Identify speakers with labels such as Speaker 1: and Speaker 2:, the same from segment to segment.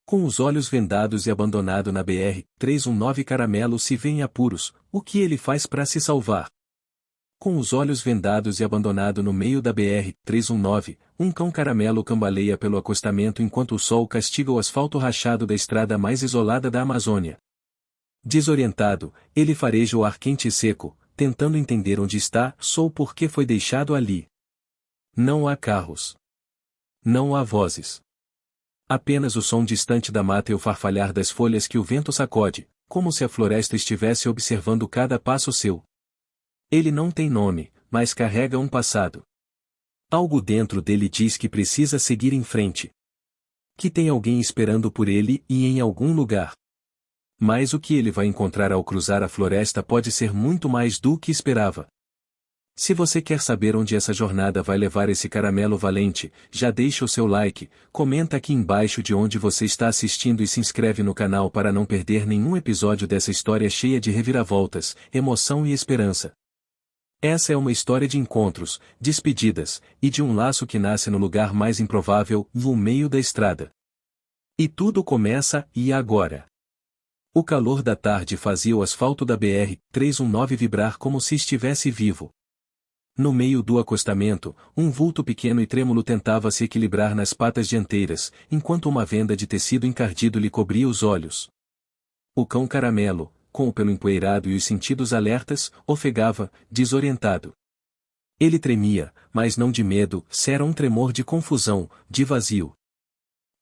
Speaker 1: Com os olhos vendados e abandonado na BR-319, Caramelo se vê em apuros. O que ele faz para se salvar? Com os olhos vendados e abandonado no meio da BR-319, um cão caramelo cambaleia pelo acostamento enquanto o sol castiga o asfalto rachado da estrada mais isolada da Amazônia. Desorientado, ele fareja o ar quente e seco, tentando entender onde está, ou por que foi deixado ali. Não há carros. Não há vozes. Apenas o som distante da mata e o farfalhar das folhas que o vento sacode, como se a floresta estivesse observando cada passo seu. Ele não tem nome, mas carrega um passado. Algo dentro dele diz que precisa seguir em frente. Que tem alguém esperando por ele e em algum lugar. Mas o que ele vai encontrar ao cruzar a floresta pode ser muito mais do que esperava. Se você quer saber onde essa jornada vai levar esse caramelo valente, já deixa o seu like, comenta aqui embaixo de onde você está assistindo e se inscreve no canal para não perder nenhum episódio dessa história cheia de reviravoltas, emoção e esperança. Essa é uma história de encontros, despedidas, e de um laço que nasce no lugar mais improvável, no meio da estrada. E tudo começa, e agora? O calor da tarde fazia o asfalto da BR-319 vibrar como se estivesse vivo. No meio do acostamento, um vulto pequeno e trêmulo tentava se equilibrar nas patas dianteiras, enquanto uma venda de tecido encardido lhe cobria os olhos. O cão Caramelo, com o pelo empoeirado e os sentidos alertas, ofegava, desorientado. Ele tremia, mas não de medo, era um tremor de confusão, de vazio.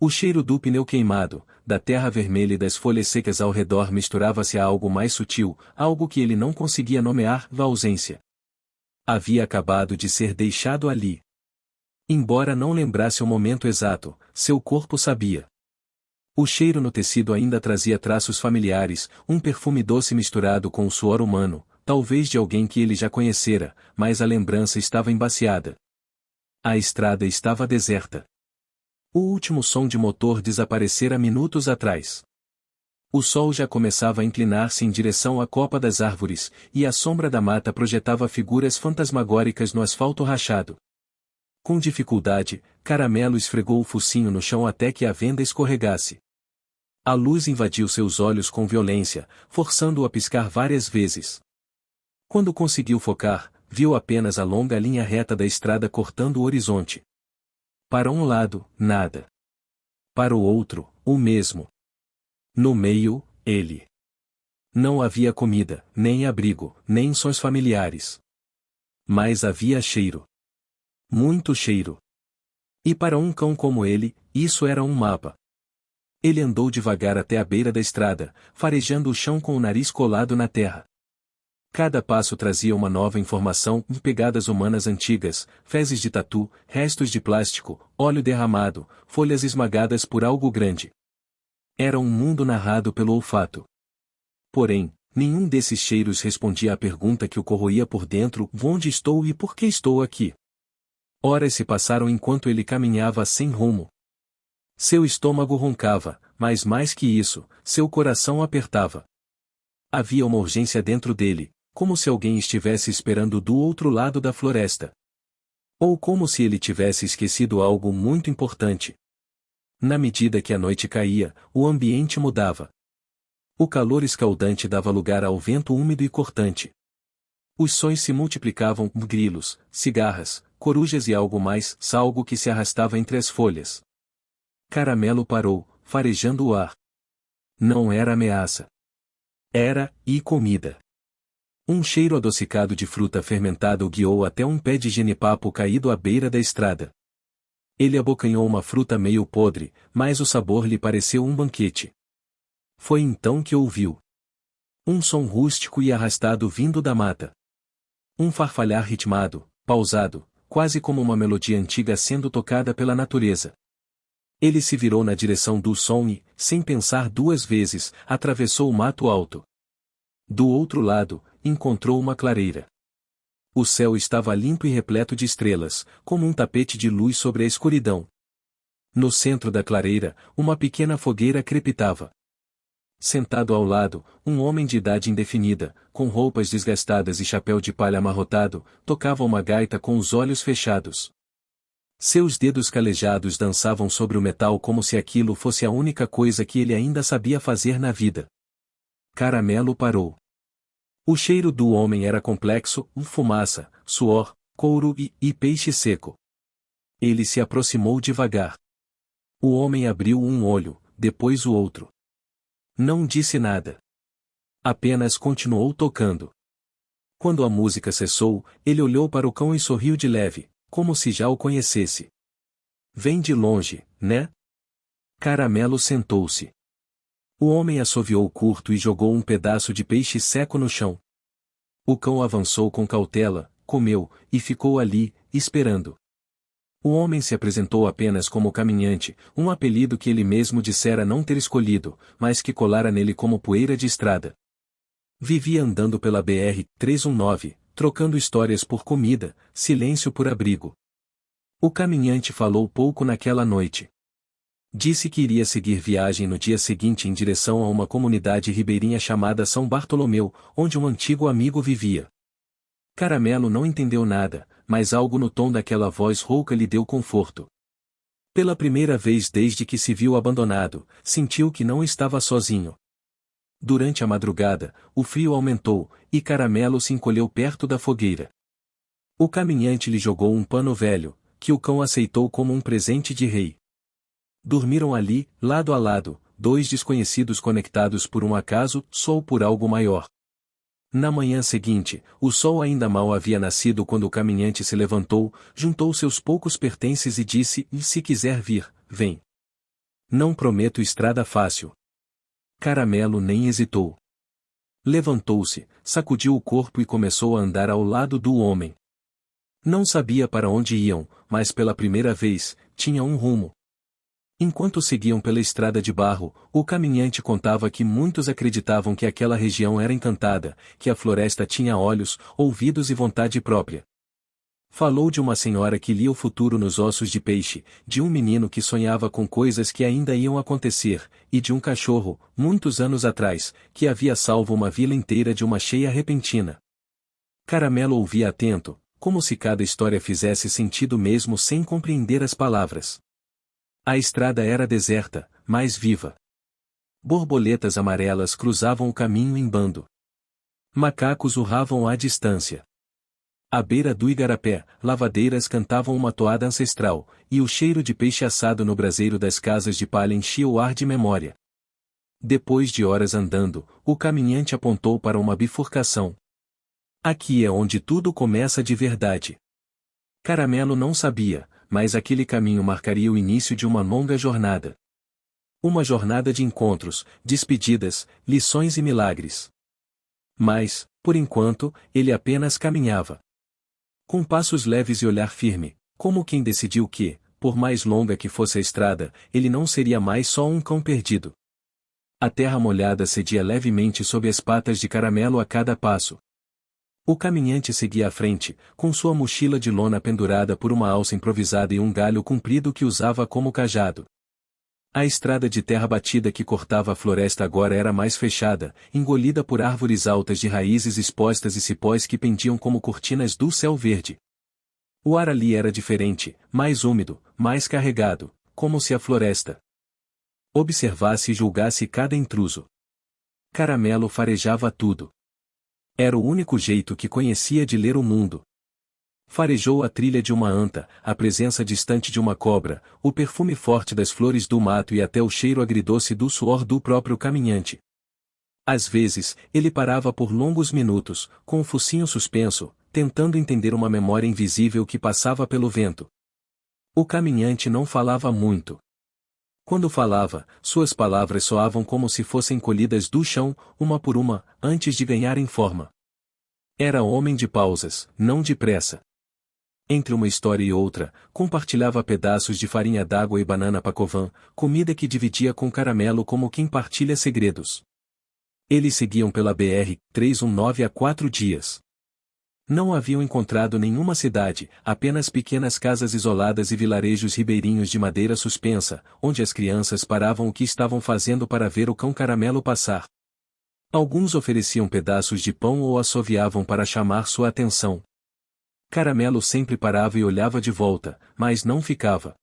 Speaker 1: O cheiro do pneu queimado, da terra vermelha e das folhas secas ao redor misturava-se a algo mais sutil, algo que ele não conseguia nomear, a ausência. Havia acabado de ser deixado ali. Embora não lembrasse o momento exato, seu corpo sabia. O cheiro no tecido ainda trazia traços familiares, um perfume doce misturado com o suor humano, talvez de alguém que ele já conhecera, mas a lembrança estava embaciada. A estrada estava deserta. O último som de motor desaparecera minutos atrás. O sol já começava a inclinar-se em direção à copa das árvores, e a sombra da mata projetava figuras fantasmagóricas no asfalto rachado. Com dificuldade, Caramelo esfregou o focinho no chão até que a venda escorregasse. A luz invadiu seus olhos com violência, forçando-o a piscar várias vezes. Quando conseguiu focar, viu apenas a longa linha reta da estrada cortando o horizonte. Para um lado, nada. Para o outro, o mesmo. No meio, ele. Não havia comida, nem abrigo, nem sons familiares. Mas havia cheiro. Muito cheiro. E para um cão como ele, isso era um mapa. Ele andou devagar até a beira da estrada, farejando o chão com o nariz colado na terra. Cada passo trazia uma nova informação, pegadas humanas antigas, fezes de tatu, restos de plástico, óleo derramado, folhas esmagadas por algo grande. Era um mundo narrado pelo olfato. Porém, nenhum desses cheiros respondia à pergunta que o corroía por dentro: onde estou e por que estou aqui? Horas se passaram enquanto ele caminhava sem rumo. Seu estômago roncava, mas mais que isso, seu coração apertava. Havia uma urgência dentro dele, como se alguém estivesse esperando do outro lado da floresta. Ou como se ele tivesse esquecido algo muito importante. Na medida que a noite caía, o ambiente mudava. O calor escaldante dava lugar ao vento úmido e cortante. Os sons se multiplicavam: grilos, cigarras, corujas e algo mais, algo que se arrastava entre as folhas. Caramelo parou, farejando o ar. Não era ameaça. Era, e comida. Um cheiro adocicado de fruta fermentada o guiou até um pé de jenipapo caído à beira da estrada. Ele abocanhou uma fruta meio podre, mas o sabor lhe pareceu um banquete. Foi então que ouviu um som rústico e arrastado vindo da mata. Um farfalhar ritmado, pausado, quase como uma melodia antiga sendo tocada pela natureza. Ele se virou na direção do som e, sem pensar duas vezes, atravessou o mato alto. Do outro lado, encontrou uma clareira. O céu estava limpo e repleto de estrelas, como um tapete de luz sobre a escuridão. No centro da clareira, uma pequena fogueira crepitava. Sentado ao lado, um homem de idade indefinida, com roupas desgastadas e chapéu de palha amarrotado, tocava uma gaita com os olhos fechados. Seus dedos calejados dançavam sobre o metal como se aquilo fosse a única coisa que ele ainda sabia fazer na vida. Caramelo parou. O cheiro do homem era complexo, fumaça, suor, couro e peixe seco. Ele se aproximou devagar. O homem abriu um olho, depois o outro. Não disse nada. Apenas continuou tocando. Quando a música cessou, ele olhou para o cão e sorriu de leve, como se já o conhecesse. Vem de longe, né? Caramelo sentou-se. O homem assoviou curto e jogou um pedaço de peixe seco no chão. O cão avançou com cautela, comeu, e ficou ali, esperando. O homem se apresentou apenas como caminhante, um apelido que ele mesmo dissera não ter escolhido, mas que colara nele como poeira de estrada. Vivia andando pela BR-319, trocando histórias por comida, silêncio por abrigo. O caminhante falou pouco naquela noite. Disse que iria seguir viagem no dia seguinte em direção a uma comunidade ribeirinha chamada São Bartolomeu, onde um antigo amigo vivia. Caramelo não entendeu nada, mas algo no tom daquela voz rouca lhe deu conforto. Pela primeira vez desde que se viu abandonado, sentiu que não estava sozinho. Durante a madrugada, o frio aumentou, e Caramelo se encolheu perto da fogueira. O caminhante lhe jogou um pano velho, que o cão aceitou como um presente de rei. Dormiram ali, lado a lado, dois desconhecidos conectados por um acaso, só por algo maior. Na manhã seguinte, o sol ainda mal havia nascido quando o caminhante se levantou, juntou seus poucos pertences e disse: "Se quiser vir, vem. Não prometo estrada fácil." Caramelo nem hesitou. Levantou-se, sacudiu o corpo e começou a andar ao lado do homem. Não sabia para onde iam, mas pela primeira vez, tinha um rumo. Enquanto seguiam pela estrada de barro, o caminhante contava que muitos acreditavam que aquela região era encantada, que a floresta tinha olhos, ouvidos e vontade própria. Falou de uma senhora que lia o futuro nos ossos de peixe, de um menino que sonhava com coisas que ainda iam acontecer, e de um cachorro, muitos anos atrás, que havia salvo uma vila inteira de uma cheia repentina. Caramelo ouvia atento, como se cada história fizesse sentido mesmo sem compreender as palavras. A estrada era deserta, mas viva. Borboletas amarelas cruzavam o caminho em bando. Macacos urravam à distância. À beira do igarapé, lavadeiras cantavam uma toada ancestral, e o cheiro de peixe assado no braseiro das casas de palha enchia o ar de memória. Depois de horas andando, o caminhante apontou para uma bifurcação. Aqui é onde tudo começa de verdade. Caramelo não sabia, mas aquele caminho marcaria o início de uma longa jornada. Uma jornada de encontros, despedidas, lições e milagres. Mas, por enquanto, ele apenas caminhava. Com passos leves e olhar firme, como quem decidiu que, por mais longa que fosse a estrada, ele não seria mais só um cão perdido. A terra molhada cedia levemente sob as patas de Caramelo a cada passo. O caminhante seguia à frente, com sua mochila de lona pendurada por uma alça improvisada e um galho comprido que usava como cajado. A estrada de terra batida que cortava a floresta agora era mais fechada, engolida por árvores altas de raízes expostas e cipós que pendiam como cortinas do céu verde. O ar ali era diferente, mais úmido, mais carregado, como se a floresta observasse e julgasse cada intruso. Caramelo farejava tudo. Era o único jeito que conhecia de ler o mundo. Farejou a trilha de uma anta, a presença distante de uma cobra, o perfume forte das flores do mato e até o cheiro agridoce do suor do próprio caminhante. Às vezes, ele parava por longos minutos, com o focinho suspenso, tentando entender uma memória invisível que passava pelo vento. O caminhante não falava muito. Quando falava, suas palavras soavam como se fossem colhidas do chão, uma por uma, antes de ganharem forma. Era homem de pausas, não de pressa. Entre uma história e outra, compartilhava pedaços de farinha d'água e banana pacovan, comida que dividia com Caramelo como quem partilha segredos. Eles seguiam pela BR-319 há 4 dias. Não haviam encontrado nenhuma cidade, apenas pequenas casas isoladas e vilarejos ribeirinhos de madeira suspensa, onde as crianças paravam o que estavam fazendo para ver o cão Caramelo passar. Alguns ofereciam pedaços de pão ou assoviavam para chamar sua atenção. Caramelo sempre parava e olhava de volta, mas não ficava.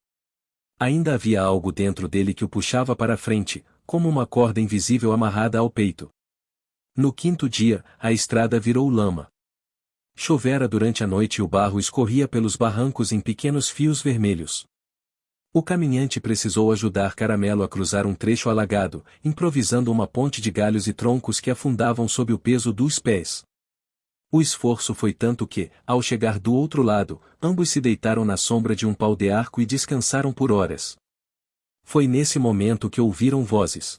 Speaker 1: Ainda havia algo dentro dele que o puxava para a frente, como uma corda invisível amarrada ao peito. No quinto dia, a estrada virou lama. Chovera durante a noite e o barro escorria pelos barrancos em pequenos fios vermelhos. O caminhante precisou ajudar Caramelo a cruzar um trecho alagado, improvisando uma ponte de galhos e troncos que afundavam sob o peso dos pés. O esforço foi tanto que, ao chegar do outro lado, ambos se deitaram na sombra de um pau de arco e descansaram por horas. Foi nesse momento que ouviram vozes.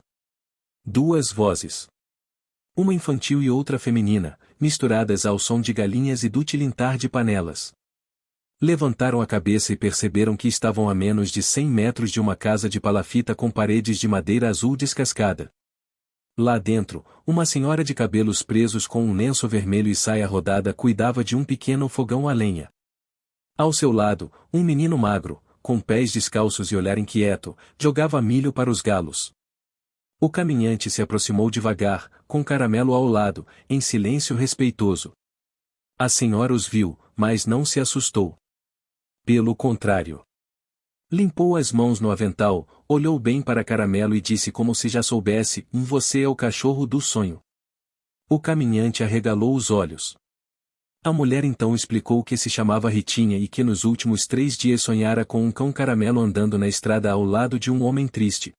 Speaker 1: Duas vozes. Uma infantil e outra feminina, misturadas ao som de galinhas e do tilintar de panelas. Levantaram a cabeça e perceberam que estavam a menos de 100 metros de uma casa de palafita com paredes de madeira azul descascada. Lá dentro, uma senhora de cabelos presos com um lenço vermelho e saia rodada cuidava de um pequeno fogão a lenha. Ao seu lado, um menino magro, com pés descalços e olhar inquieto, jogava milho para os galos. O caminhante se aproximou devagar, com Caramelo ao lado, em silêncio respeitoso. A senhora os viu, mas não se assustou. Pelo contrário. Limpou as mãos no avental, olhou bem para Caramelo e disse como se já soubesse: Você é o cachorro do sonho. O caminhante arregalou os olhos. A mulher então explicou que se chamava Ritinha e que nos últimos 3 dias sonhara com um cão Caramelo andando na estrada ao lado de um homem triste.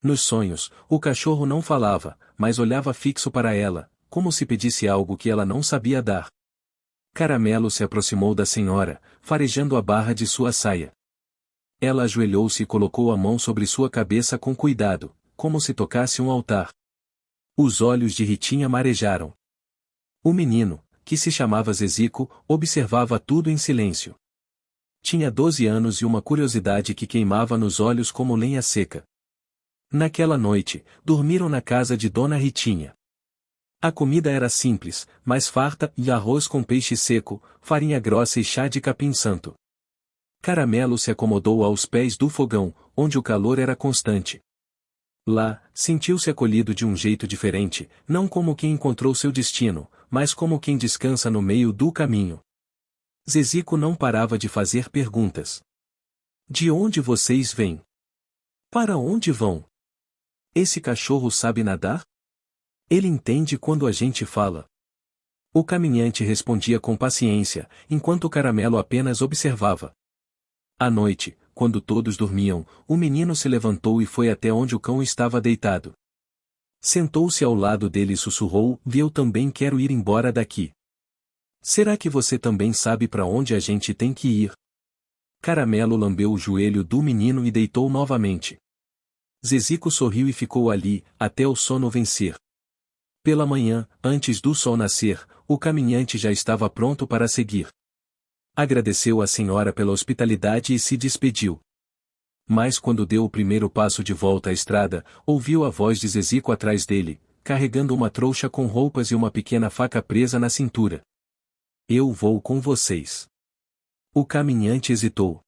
Speaker 1: Nos sonhos, o cachorro não falava, mas olhava fixo para ela, como se pedisse algo que ela não sabia dar. Caramelo se aproximou da senhora, farejando a barra de sua saia. Ela ajoelhou-se e colocou a mão sobre sua cabeça com cuidado, como se tocasse um altar. Os olhos de Ritinha marejaram. O menino, que se chamava Zezico, observava tudo em silêncio. Tinha 12 anos e uma curiosidade que queimava nos olhos como lenha seca. Naquela noite, dormiram na casa de Dona Ritinha. A comida era simples, mas farta, e arroz com peixe seco, farinha grossa e chá de capim-santo. Caramelo se acomodou aos pés do fogão, onde o calor era constante. Lá, sentiu-se acolhido de um jeito diferente, não como quem encontrou seu destino, mas como quem descansa no meio do caminho. Zezico não parava de fazer perguntas. De onde vocês vêm? Para onde vão? Esse cachorro sabe nadar? Ele entende quando a gente fala. O caminhante respondia com paciência, enquanto o Caramelo apenas observava. À noite, quando todos dormiam, o menino se levantou e foi até onde o cão estava deitado. Sentou-se ao lado dele e sussurrou: Eu também quero ir embora daqui. Será que você também sabe para onde a gente tem que ir? Caramelo lambeu o joelho do menino e deitou novamente. Zezico sorriu e ficou ali, até o sono vencer. Pela manhã, antes do sol nascer, o caminhante já estava pronto para seguir. Agradeceu à senhora pela hospitalidade e se despediu. Mas quando deu o primeiro passo de volta à estrada, ouviu a voz de Zezico atrás dele, carregando uma trouxa com roupas e uma pequena faca presa na cintura. Eu vou com vocês. O caminhante hesitou.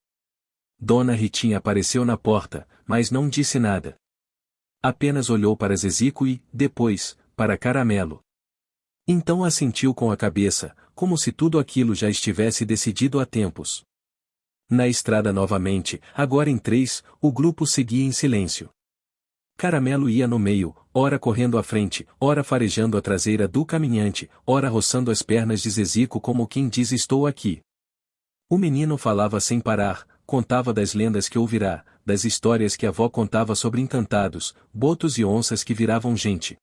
Speaker 1: Dona Ritinha apareceu na porta, mas não disse nada. Apenas olhou para Zezico e, depois, para Caramelo. Então assentiu com a cabeça, como se tudo aquilo já estivesse decidido há tempos. Na estrada novamente, agora em 3, o grupo seguia em silêncio. Caramelo ia no meio, ora correndo à frente, ora farejando a traseira do caminhante, ora roçando as pernas de Zezico como quem diz: Estou aqui. O menino falava sem parar, contava das lendas que ouvirá, das histórias que a avó contava sobre encantados, botos e onças que viravam gente.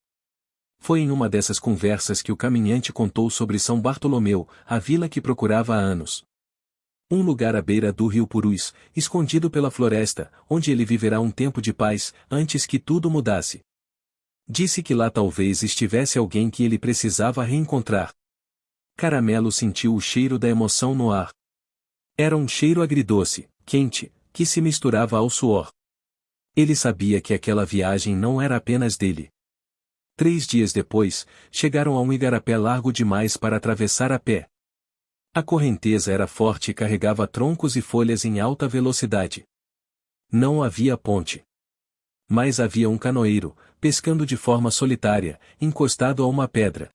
Speaker 1: Foi em uma dessas conversas que o caminhante contou sobre São Bartolomeu, a vila que procurava há anos. Um lugar à beira do rio Purus, escondido pela floresta, onde ele viverá um tempo de paz, antes que tudo mudasse. Disse que lá talvez estivesse alguém que ele precisava reencontrar. Caramelo sentiu o cheiro da emoção no ar. Era um cheiro agridoce, quente, que se misturava ao suor. Ele sabia que aquela viagem não era apenas dele. 3 dias depois, chegaram a um igarapé largo demais para atravessar a pé. A correnteza era forte e carregava troncos e folhas em alta velocidade. Não havia ponte. Mas havia um canoeiro, pescando de forma solitária, encostado a uma pedra.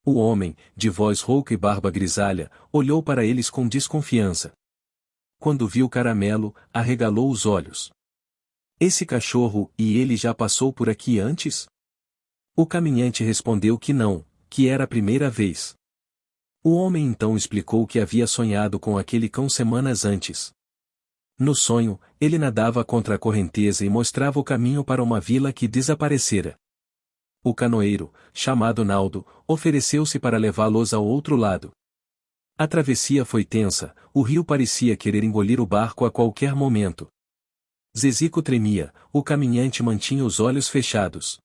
Speaker 1: O homem, de voz rouca e barba grisalha, olhou para eles com desconfiança. Quando viu Caramelo, arregalou os olhos. Esse cachorro, e ele já passou por aqui antes? O caminhante respondeu que não, que era a primeira vez. O homem então explicou que havia sonhado com aquele cão semanas antes. No sonho, ele nadava contra a correnteza e mostrava o caminho para uma vila que desaparecera. O canoeiro, chamado Naldo, ofereceu-se para levá-los ao outro lado. A travessia foi tensa, o rio parecia querer engolir o barco a qualquer momento. Zezico tremia, o caminhante mantinha os olhos fechados.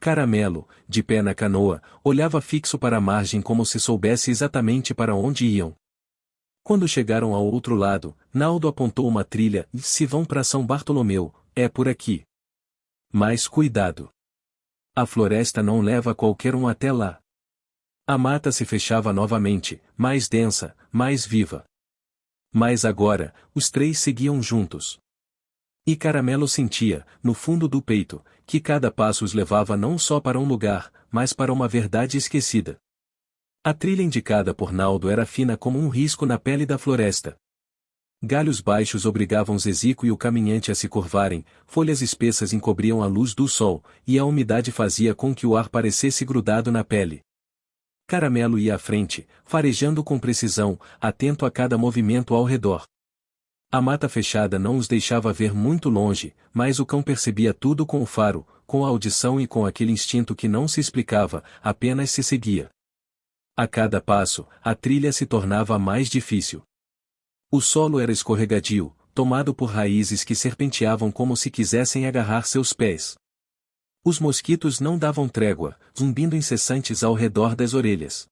Speaker 1: Caramelo, de pé na canoa, olhava fixo para a margem como se soubesse exatamente para onde iam. Quando chegaram ao outro lado, Naldo apontou uma trilha e se vão para São Bartolomeu, é por aqui. Mas cuidado. A floresta não leva qualquer um até lá. A mata se fechava novamente, mais densa, mais viva. Mas agora, os três seguiam juntos. E Caramelo sentia, no fundo do peito, que cada passo os levava não só para um lugar, mas para uma verdade esquecida. A trilha indicada por Naldo era fina como um risco na pele da floresta. Galhos baixos obrigavam Zezico e o caminhante a se curvarem, folhas espessas encobriam a luz do sol, e a umidade fazia com que o ar parecesse grudado na pele. Caramelo ia à frente, farejando com precisão, atento a cada movimento ao redor. A mata fechada não os deixava ver muito longe, mas o cão percebia tudo com o faro, com a audição e com aquele instinto que não se explicava, apenas se seguia. A cada passo, a trilha se tornava mais difícil. O solo era escorregadio, tomado por raízes que serpenteavam como se quisessem agarrar seus pés. Os mosquitos não davam trégua, zumbindo incessantes ao redor das orelhas.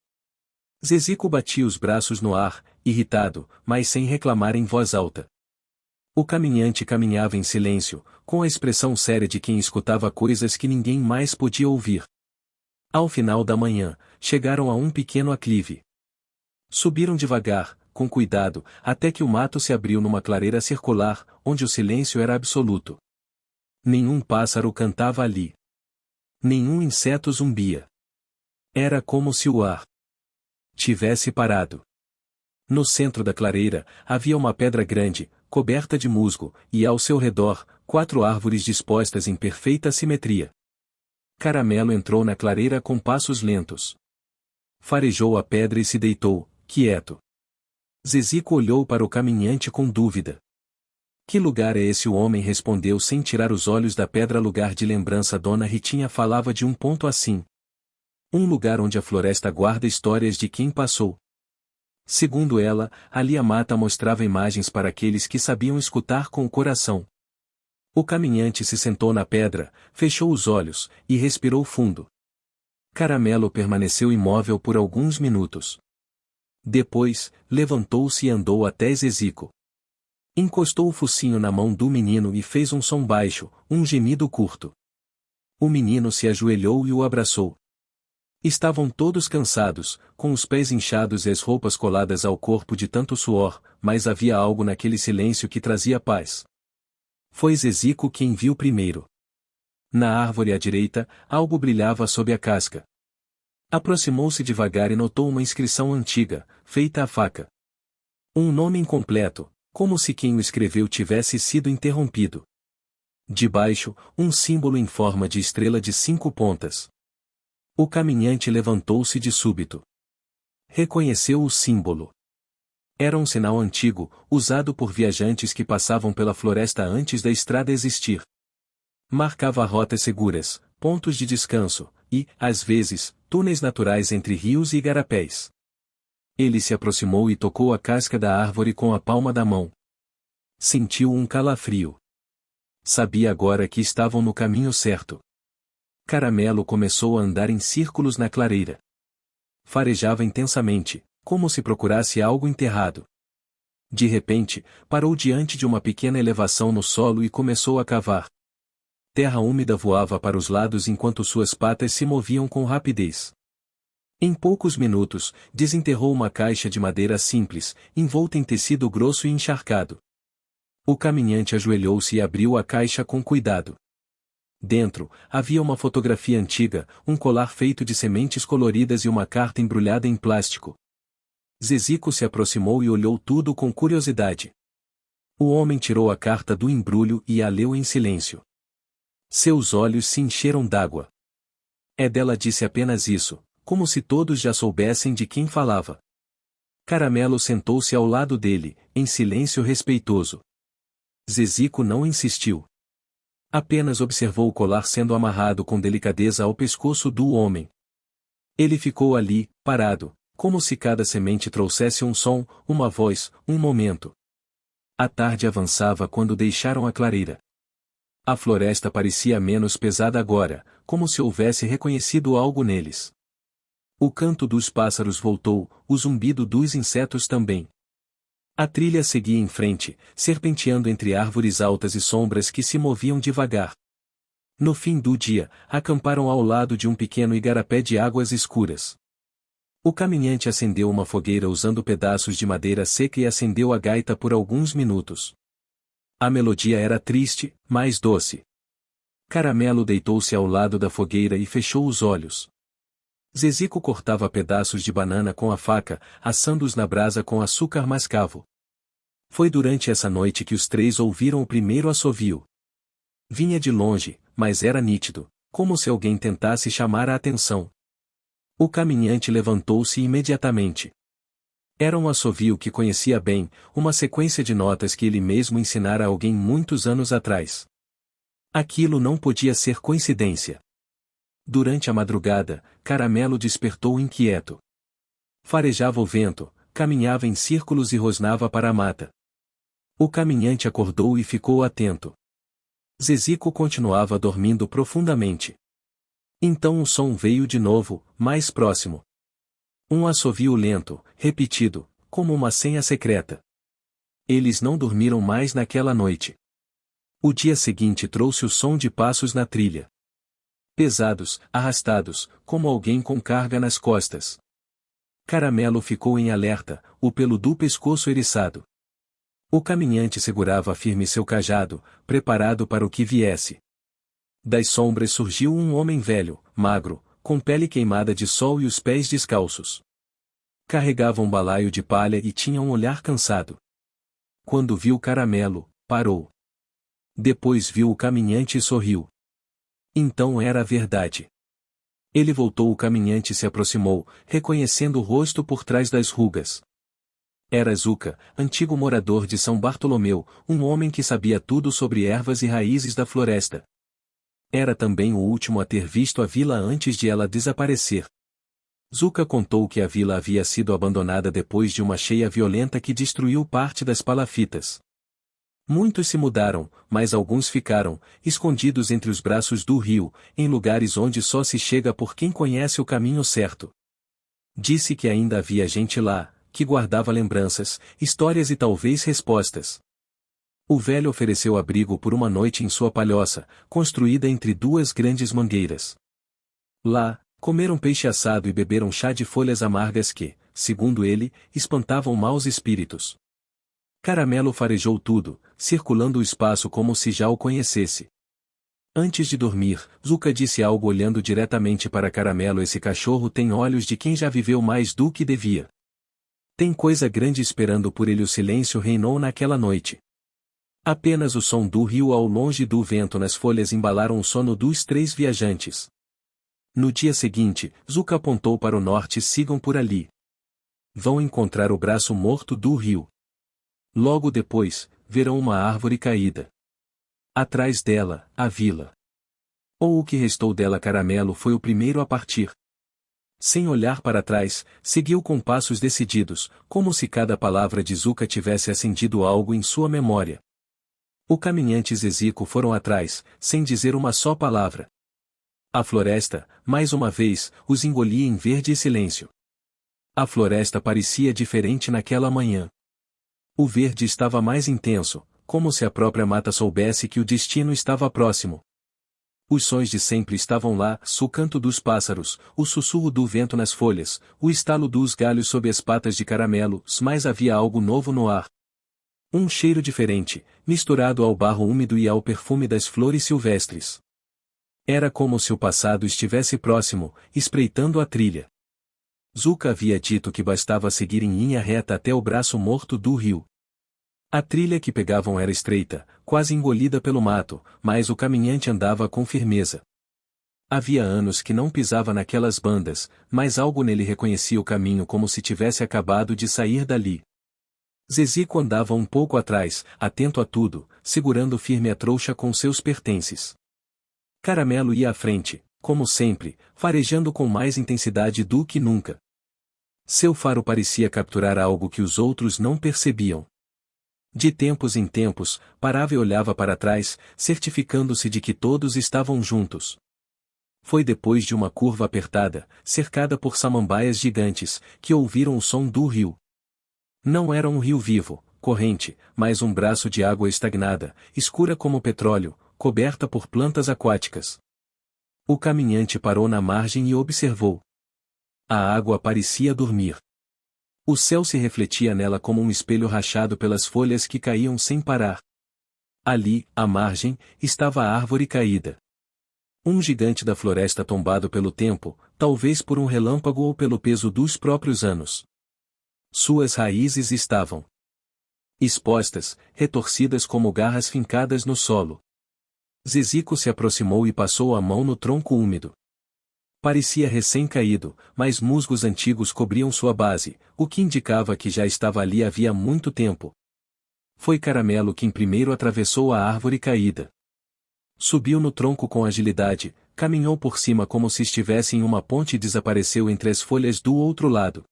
Speaker 1: Zezico batia os braços no ar, irritado, mas sem reclamar em voz alta. O caminhante caminhava em silêncio, com a expressão séria de quem escutava coisas que ninguém mais podia ouvir. Ao final da manhã, chegaram a um pequeno aclive. Subiram devagar, com cuidado, até que o mato se abriu numa clareira circular, onde o silêncio era absoluto. Nenhum pássaro cantava ali. Nenhum inseto zumbia. Era como se o ar tivesse parado. No centro da clareira, havia uma pedra grande, coberta de musgo, e ao seu redor, 4 árvores dispostas em perfeita simetria. Caramelo entrou na clareira com passos lentos. Farejou a pedra e se deitou, quieto. Zezico olhou para o caminhante com dúvida. Que lugar é esse? O homem respondeu sem tirar os olhos da pedra. Lugar de lembrança. Dona Ritinha falava de um ponto assim. Um lugar onde a floresta guarda histórias de quem passou. Segundo ela, ali a mata mostrava imagens para aqueles que sabiam escutar com o coração. O caminhante se sentou na pedra, fechou os olhos, e respirou fundo. Caramelo permaneceu imóvel por alguns minutos. Depois, levantou-se e andou até Zezico. Encostou o focinho na mão do menino e fez um som baixo, um gemido curto. O menino se ajoelhou e o abraçou. Estavam todos cansados, com os pés inchados e as roupas coladas ao corpo de tanto suor, mas havia algo naquele silêncio que trazia paz. Foi Zezico quem viu primeiro. Na árvore à direita, algo brilhava sob a casca. Aproximou-se devagar e notou uma inscrição antiga, feita à faca. Um nome incompleto, como se quem o escreveu tivesse sido interrompido. Debaixo, um símbolo em forma de estrela de 5 pontas. O caminhante levantou-se de súbito. Reconheceu o símbolo. Era um sinal antigo, usado por viajantes que passavam pela floresta antes da estrada existir. Marcava rotas seguras, pontos de descanso, e, às vezes, túneis naturais entre rios e igarapés. Ele se aproximou e tocou a casca da árvore com a palma da mão. Sentiu um calafrio. Sabia agora que estavam no caminho certo. Caramelo começou a andar em círculos na clareira. Farejava intensamente, como se procurasse algo enterrado. De repente, parou diante de uma pequena elevação no solo e começou a cavar. Terra úmida voava para os lados enquanto suas patas se moviam com rapidez. Em poucos minutos, desenterrou uma caixa de madeira simples, envolta em tecido grosso e encharcado. O caminhante ajoelhou-se e abriu a caixa com cuidado. Dentro, havia uma fotografia antiga, um colar feito de sementes coloridas e uma carta embrulhada em plástico. Zezico se aproximou e olhou tudo com curiosidade. O homem tirou a carta do embrulho e a leu em silêncio. Seus olhos se encheram d'água. É dela, disse apenas isso, como se todos já soubessem de quem falava. Caramelo sentou-se ao lado dele, em silêncio respeitoso. Zezico não insistiu. Apenas observou o colar sendo amarrado com delicadeza ao pescoço do homem. Ele ficou ali, parado, como se cada semente trouxesse um som, uma voz, um momento. A tarde avançava quando deixaram a clareira. A floresta parecia menos pesada agora, como se houvesse reconhecido algo neles. O canto dos pássaros voltou, o zumbido dos insetos também. A trilha seguia em frente, serpenteando entre árvores altas e sombras que se moviam devagar. No fim do dia, acamparam ao lado de um pequeno igarapé de águas escuras. O caminhante acendeu uma fogueira usando pedaços de madeira seca e acendeu a gaita por alguns minutos. A melodia era triste, mas doce. Caramelo deitou-se ao lado da fogueira e fechou os olhos. Zezico cortava pedaços de banana com a faca, assando-os na brasa com açúcar mascavo. Foi durante essa noite que os três ouviram o primeiro assovio. Vinha de longe, mas era nítido, como se alguém tentasse chamar a atenção. O caminhante levantou-se imediatamente. Era um assovio que conhecia bem, uma sequência de notas que ele mesmo ensinara a alguém muitos anos atrás. Aquilo não podia ser coincidência. Durante a madrugada, Caramelo despertou inquieto. Farejava o vento, caminhava em círculos e rosnava para a mata. O caminhante acordou e ficou atento. Zezico continuava dormindo profundamente. Então o som veio de novo, mais próximo. Um assovio lento, repetido, como uma senha secreta. Eles não dormiram mais naquela noite. O dia seguinte trouxe o som de passos na trilha. Pesados, arrastados, como alguém com carga nas costas. Caramelo ficou em alerta, o pelo do pescoço eriçado. O caminhante segurava firme seu cajado, preparado para o que viesse. Das sombras surgiu um homem velho, magro, com pele queimada de sol e os pés descalços. Carregava um balaio de palha e tinha um olhar cansado. Quando viu Caramelo, parou. Depois viu o caminhante e sorriu. Então era verdade. Ele voltou. O caminhante se aproximou, reconhecendo o rosto por trás das rugas. Era Zuca, antigo morador de São Bartolomeu, um homem que sabia tudo sobre ervas e raízes da floresta. Era também o último a ter visto a vila antes de ela desaparecer. Zuca contou que a vila havia sido abandonada depois de uma cheia violenta que destruiu parte das palafitas. Muitos se mudaram, mas alguns ficaram, escondidos entre os braços do rio, em lugares onde só se chega por quem conhece o caminho certo. Disse que ainda havia gente lá, que guardava lembranças, histórias e talvez respostas. O velho ofereceu abrigo por uma noite em sua palhoça, construída entre duas grandes mangueiras. Lá, comeram peixe assado e beberam chá de folhas amargas que, segundo ele, espantavam maus espíritos. Caramelo farejou tudo, circulando o espaço como se já o conhecesse. Antes de dormir, Zuca disse algo olhando diretamente para Caramelo: esse cachorro tem olhos de quem já viveu mais do que devia. Tem coisa grande esperando por ele. O silêncio reinou naquela noite. Apenas o som do rio ao longe do vento nas folhas embalaram o sono dos três viajantes. No dia seguinte, Zuca apontou para o norte: sigam por ali. Vão encontrar o braço morto do rio. Logo depois, verão uma árvore caída. Atrás dela, a vila. Ou o que restou dela. Caramelo foi o primeiro a partir. Sem olhar para trás, seguiu com passos decididos, como se cada palavra de Zuca tivesse acendido algo em sua memória. O caminhante e Zezico foram atrás, sem dizer uma só palavra. A floresta, mais uma vez, os engolia em verde silêncio. A floresta parecia diferente naquela manhã. O verde estava mais intenso, como se a própria mata soubesse que o destino estava próximo. Os sons de sempre estavam lá: o canto dos pássaros, o sussurro do vento nas folhas, o estalo dos galhos sob as patas de Caramelo, mas havia algo novo no ar. Um cheiro diferente, misturado ao barro úmido e ao perfume das flores silvestres. Era como se o passado estivesse próximo, espreitando a trilha. Zuka havia dito que bastava seguir em linha reta até o braço morto do rio. A trilha que pegavam era estreita, quase engolida pelo mato, mas o caminhante andava com firmeza. Havia anos que não pisava naquelas bandas, mas algo nele reconhecia o caminho como se tivesse acabado de sair dali. Zezico andava um pouco atrás, atento a tudo, segurando firme a trouxa com seus pertences. Caramelo ia à frente, como sempre, farejando com mais intensidade do que nunca. Seu faro parecia capturar algo que os outros não percebiam. De tempos em tempos, parava e olhava para trás, certificando-se de que todos estavam juntos. Foi depois de uma curva apertada, cercada por samambaias gigantes, que ouviram o som do rio. Não era um rio vivo, corrente, mas um braço de água estagnada, escura como petróleo, coberta por plantas aquáticas. O caminhante parou na margem e observou. A água parecia dormir. O céu se refletia nela como um espelho rachado pelas folhas que caíam sem parar. Ali, à margem, estava a árvore caída. Um gigante da floresta tombado pelo tempo, talvez por um relâmpago ou pelo peso dos próprios anos. Suas raízes estavam expostas, retorcidas como garras fincadas no solo. Zezico se aproximou e passou a mão no tronco úmido. Parecia recém-caído, mas musgos antigos cobriam sua base, o que indicava que já estava ali havia muito tempo. Foi Caramelo quem primeiro atravessou a árvore caída. Subiu no tronco com agilidade, caminhou por cima como se estivesse em uma ponte e desapareceu entre as folhas do outro lado.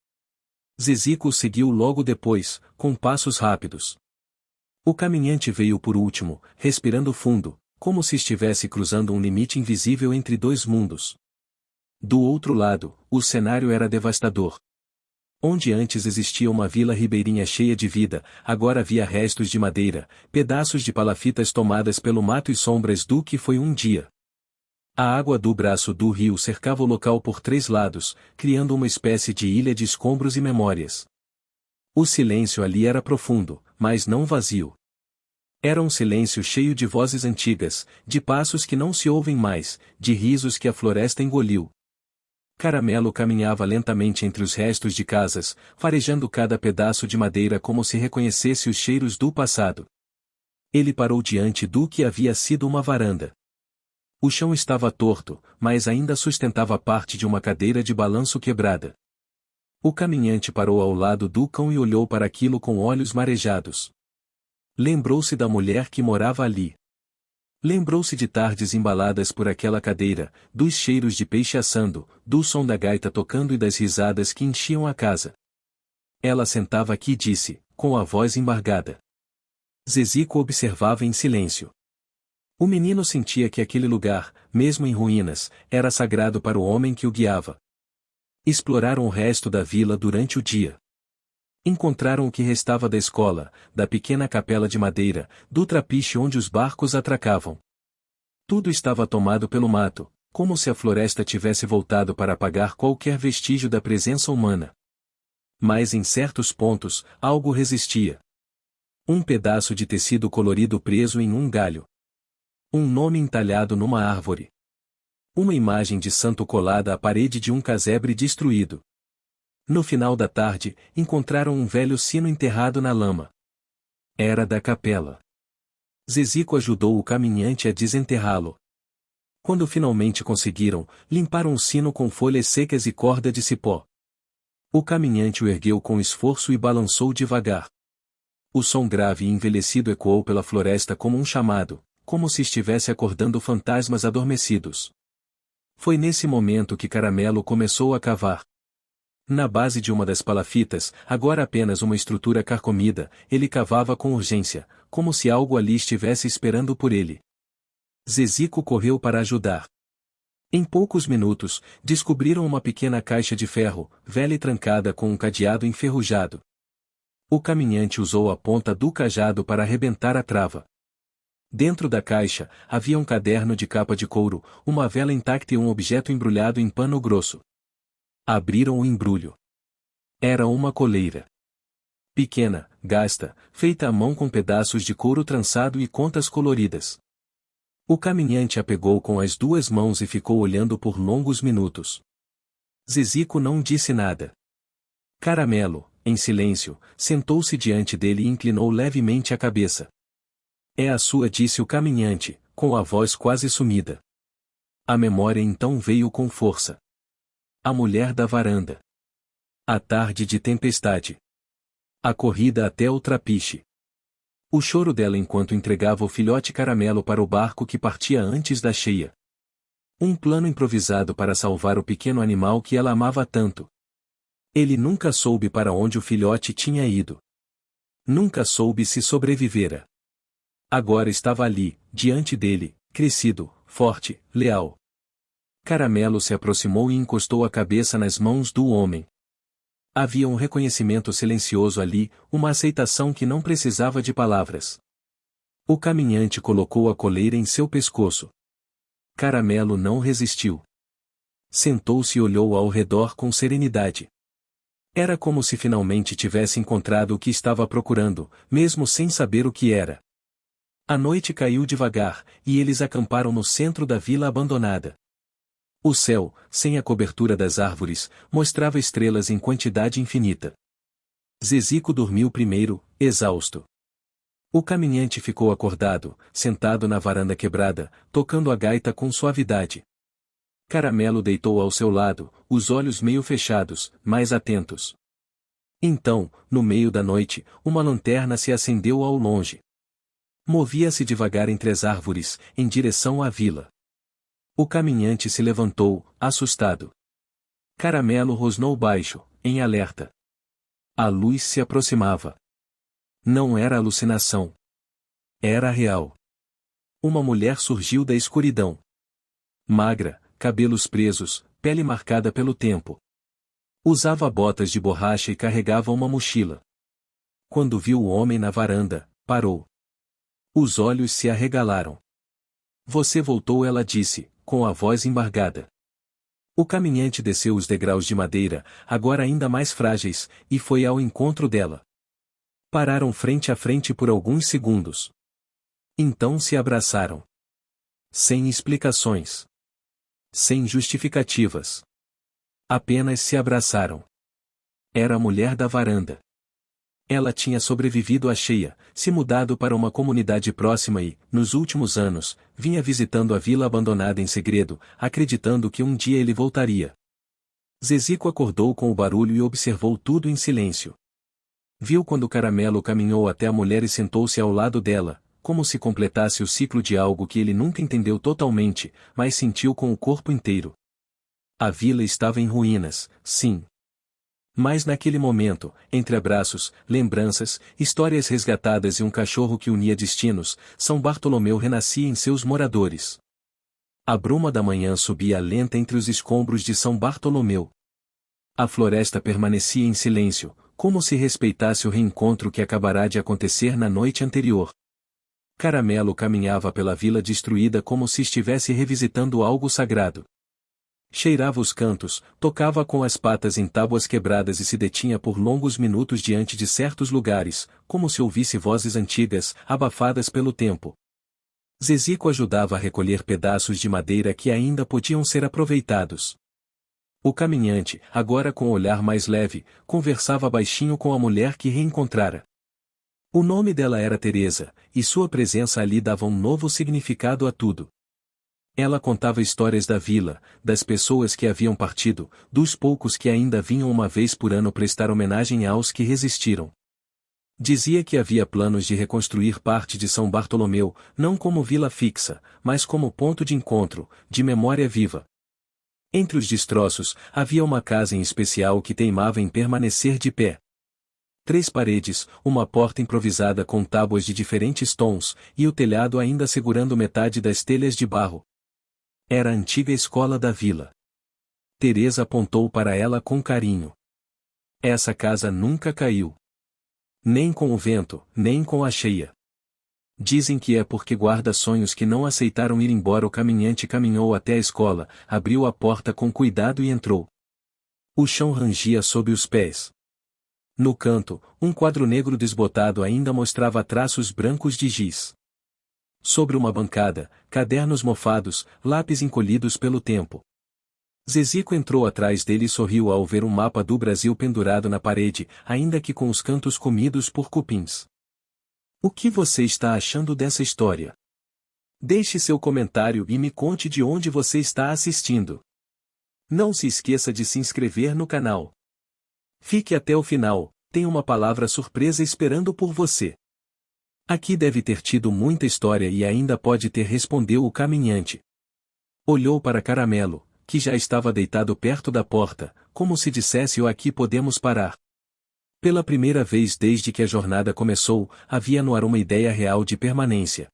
Speaker 1: Zezico o seguiu logo depois, com passos rápidos. O caminhante veio por último, respirando fundo, como se estivesse cruzando um limite invisível entre dois mundos. Do outro lado, o cenário era devastador. Onde antes existia uma vila ribeirinha cheia de vida, agora havia restos de madeira, pedaços de palafitas tomadas pelo mato e sombras do que foi um dia. A água do braço do rio cercava o local por três lados, criando uma espécie de ilha de escombros e memórias. O silêncio ali era profundo, mas não vazio. Era um silêncio cheio de vozes antigas, de passos que não se ouvem mais, de risos que a floresta engoliu. Caramelo caminhava lentamente entre os restos de casas, farejando cada pedaço de madeira como se reconhecesse os cheiros do passado. Ele parou diante do que havia sido uma varanda. O chão estava torto, mas ainda sustentava parte de uma cadeira de balanço quebrada. O caminhante parou ao lado do cão e olhou para aquilo com olhos marejados. Lembrou-se da mulher que morava ali. Lembrou-se de tardes embaladas por aquela cadeira, dos cheiros de peixe assando, do som da gaita tocando e das risadas que enchiam a casa. Ela sentava aqui e disse, com a voz embargada. Zezico observava em silêncio. O menino sentia que aquele lugar, mesmo em ruínas, era sagrado para o homem que o guiava. Exploraram o resto da vila durante o dia. Encontraram o que restava da escola, da pequena capela de madeira, do trapiche onde os barcos atracavam. Tudo estava tomado pelo mato, como se a floresta tivesse voltado para apagar qualquer vestígio da presença humana. Mas em certos pontos, algo resistia. Um pedaço de tecido colorido preso em um galho. Um nome entalhado numa árvore. Uma imagem de santo colada à parede de um casebre destruído. No final da tarde, encontraram um velho sino enterrado na lama. Era da capela. Zezico ajudou o caminhante a desenterrá-lo. Quando finalmente conseguiram, limparam o sino com folhas secas e corda de cipó. O caminhante o ergueu com esforço e balançou devagar. O som grave e envelhecido ecoou pela floresta como um chamado, como se estivesse acordando fantasmas adormecidos. Foi nesse momento que Caramelo começou a cavar. Na base de uma das palafitas, agora apenas uma estrutura carcomida, ele cavava com urgência, como se algo ali estivesse esperando por ele. Zezico correu para ajudar. Em poucos minutos, descobriram uma pequena caixa de ferro, velha e trancada com um cadeado enferrujado. O caminhante usou a ponta do cajado para arrebentar a trava. Dentro da caixa, havia um caderno de capa de couro, uma vela intacta e um objeto embrulhado em pano grosso. Abriram o embrulho. Era uma coleira. Pequena, gasta, feita à mão com pedaços de couro trançado e contas coloridas. O caminhante a pegou com as duas mãos e ficou olhando por longos minutos. Zizico não disse nada. Caramelo, em silêncio, sentou-se diante dele e inclinou levemente a cabeça. É a sua, disse o caminhante, com a voz quase sumida. A memória então veio com força. A mulher da varanda. A tarde de tempestade. A corrida até o trapiche. O choro dela enquanto entregava o filhote Caramelo para o barco que partia antes da cheia. Um plano improvisado para salvar o pequeno animal que ela amava tanto. Ele nunca soube para onde o filhote tinha ido. Nunca soube se sobrevivera. Agora estava ali, diante dele, crescido, forte, leal. Caramelo se aproximou e encostou a cabeça nas mãos do homem. Havia um reconhecimento silencioso ali, uma aceitação que não precisava de palavras. O caminhante colocou a coleira em seu pescoço. Caramelo não resistiu. Sentou-se e olhou ao redor com serenidade. Era como se finalmente tivesse encontrado o que estava procurando, mesmo sem saber o que era. A noite caiu devagar, e eles acamparam no centro da vila abandonada. O céu, sem a cobertura das árvores, mostrava estrelas em quantidade infinita. Zizico dormiu primeiro, exausto. O caminhante ficou acordado, sentado na varanda quebrada, tocando a gaita com suavidade. Caramelo deitou ao seu lado, os olhos meio fechados, mas atentos. Então, no meio da noite, uma lanterna se acendeu ao longe. Movia-se devagar entre as árvores, em direção à vila. O caminhante se levantou, assustado. Caramelo rosnou baixo, em alerta. A luz se aproximava. Não era alucinação. Era real. Uma mulher surgiu da escuridão. Magra, cabelos presos, pele marcada pelo tempo. Usava botas de borracha e carregava uma mochila. Quando viu o homem na varanda, parou. Os olhos se arregalaram. Você voltou, ela disse, com a voz embargada. O caminhante desceu os degraus de madeira, agora ainda mais frágeis, e foi ao encontro dela. Pararam frente a frente por alguns segundos. Então se abraçaram. Sem explicações. Sem justificativas. Apenas se abraçaram. Era a mulher da varanda. Ela tinha sobrevivido à cheia, se mudado para uma comunidade próxima e, nos últimos anos, vinha visitando a vila abandonada em segredo, acreditando que um dia ele voltaria. Zizico acordou com o barulho e observou tudo em silêncio. Viu quando Caramelo caminhou até a mulher e sentou-se ao lado dela, como se completasse o ciclo de algo que ele nunca entendeu totalmente, mas sentiu com o corpo inteiro. A vila estava em ruínas, sim. Mas naquele momento, entre abraços, lembranças, histórias resgatadas e um cachorro que unia destinos, São Bartolomeu renascia em seus moradores. A bruma da manhã subia lenta entre os escombros de São Bartolomeu. A floresta permanecia em silêncio, como se respeitasse o reencontro que acabará de acontecer na noite anterior. Caramelo caminhava pela vila destruída como se estivesse revisitando algo sagrado. Cheirava os cantos, tocava com as patas em tábuas quebradas e se detinha por longos minutos diante de certos lugares, como se ouvisse vozes antigas, abafadas pelo tempo. Zizico ajudava a recolher pedaços de madeira que ainda podiam ser aproveitados. O caminhante, agora com o olhar mais leve, conversava baixinho com a mulher que reencontrara. O nome dela era Teresa, e sua presença ali dava um novo significado a tudo. Ela contava histórias da vila, das pessoas que haviam partido, dos poucos que ainda vinham uma vez por ano prestar homenagem aos que resistiram. Dizia que havia planos de reconstruir parte de São Bartolomeu, não como vila fixa, mas como ponto de encontro, de memória viva. Entre os destroços, havia uma casa em especial que teimava em permanecer de pé. 3 paredes, uma porta improvisada com tábuas de diferentes tons, e o telhado ainda segurando metade das telhas de barro. Era a antiga escola da vila. Teresa apontou para ela com carinho. Essa casa nunca caiu. Nem com o vento, nem com a cheia. Dizem que é porque guarda sonhos que não aceitaram ir embora. O caminhante caminhou até a escola, abriu a porta com cuidado e entrou. O chão rangia sob os pés. No canto, um quadro negro desbotado ainda mostrava traços brancos de giz. Sobre uma bancada, cadernos mofados, lápis encolhidos pelo tempo. Zizico entrou atrás dele e sorriu ao ver um mapa do Brasil pendurado na parede, ainda que com os cantos comidos por cupins. O que você está achando dessa história? Deixe seu comentário e me conte de onde você está assistindo. Não se esqueça de se inscrever no canal. Fique até o final, tem uma palavra surpresa esperando por você. Aqui deve ter tido muita história e ainda pode ter, respondeu o caminhante. Olhou para Caramelo, que já estava deitado perto da porta, como se dissesse: "O aqui podemos parar." Pela primeira vez desde que a jornada começou, havia no ar uma ideia real de permanência.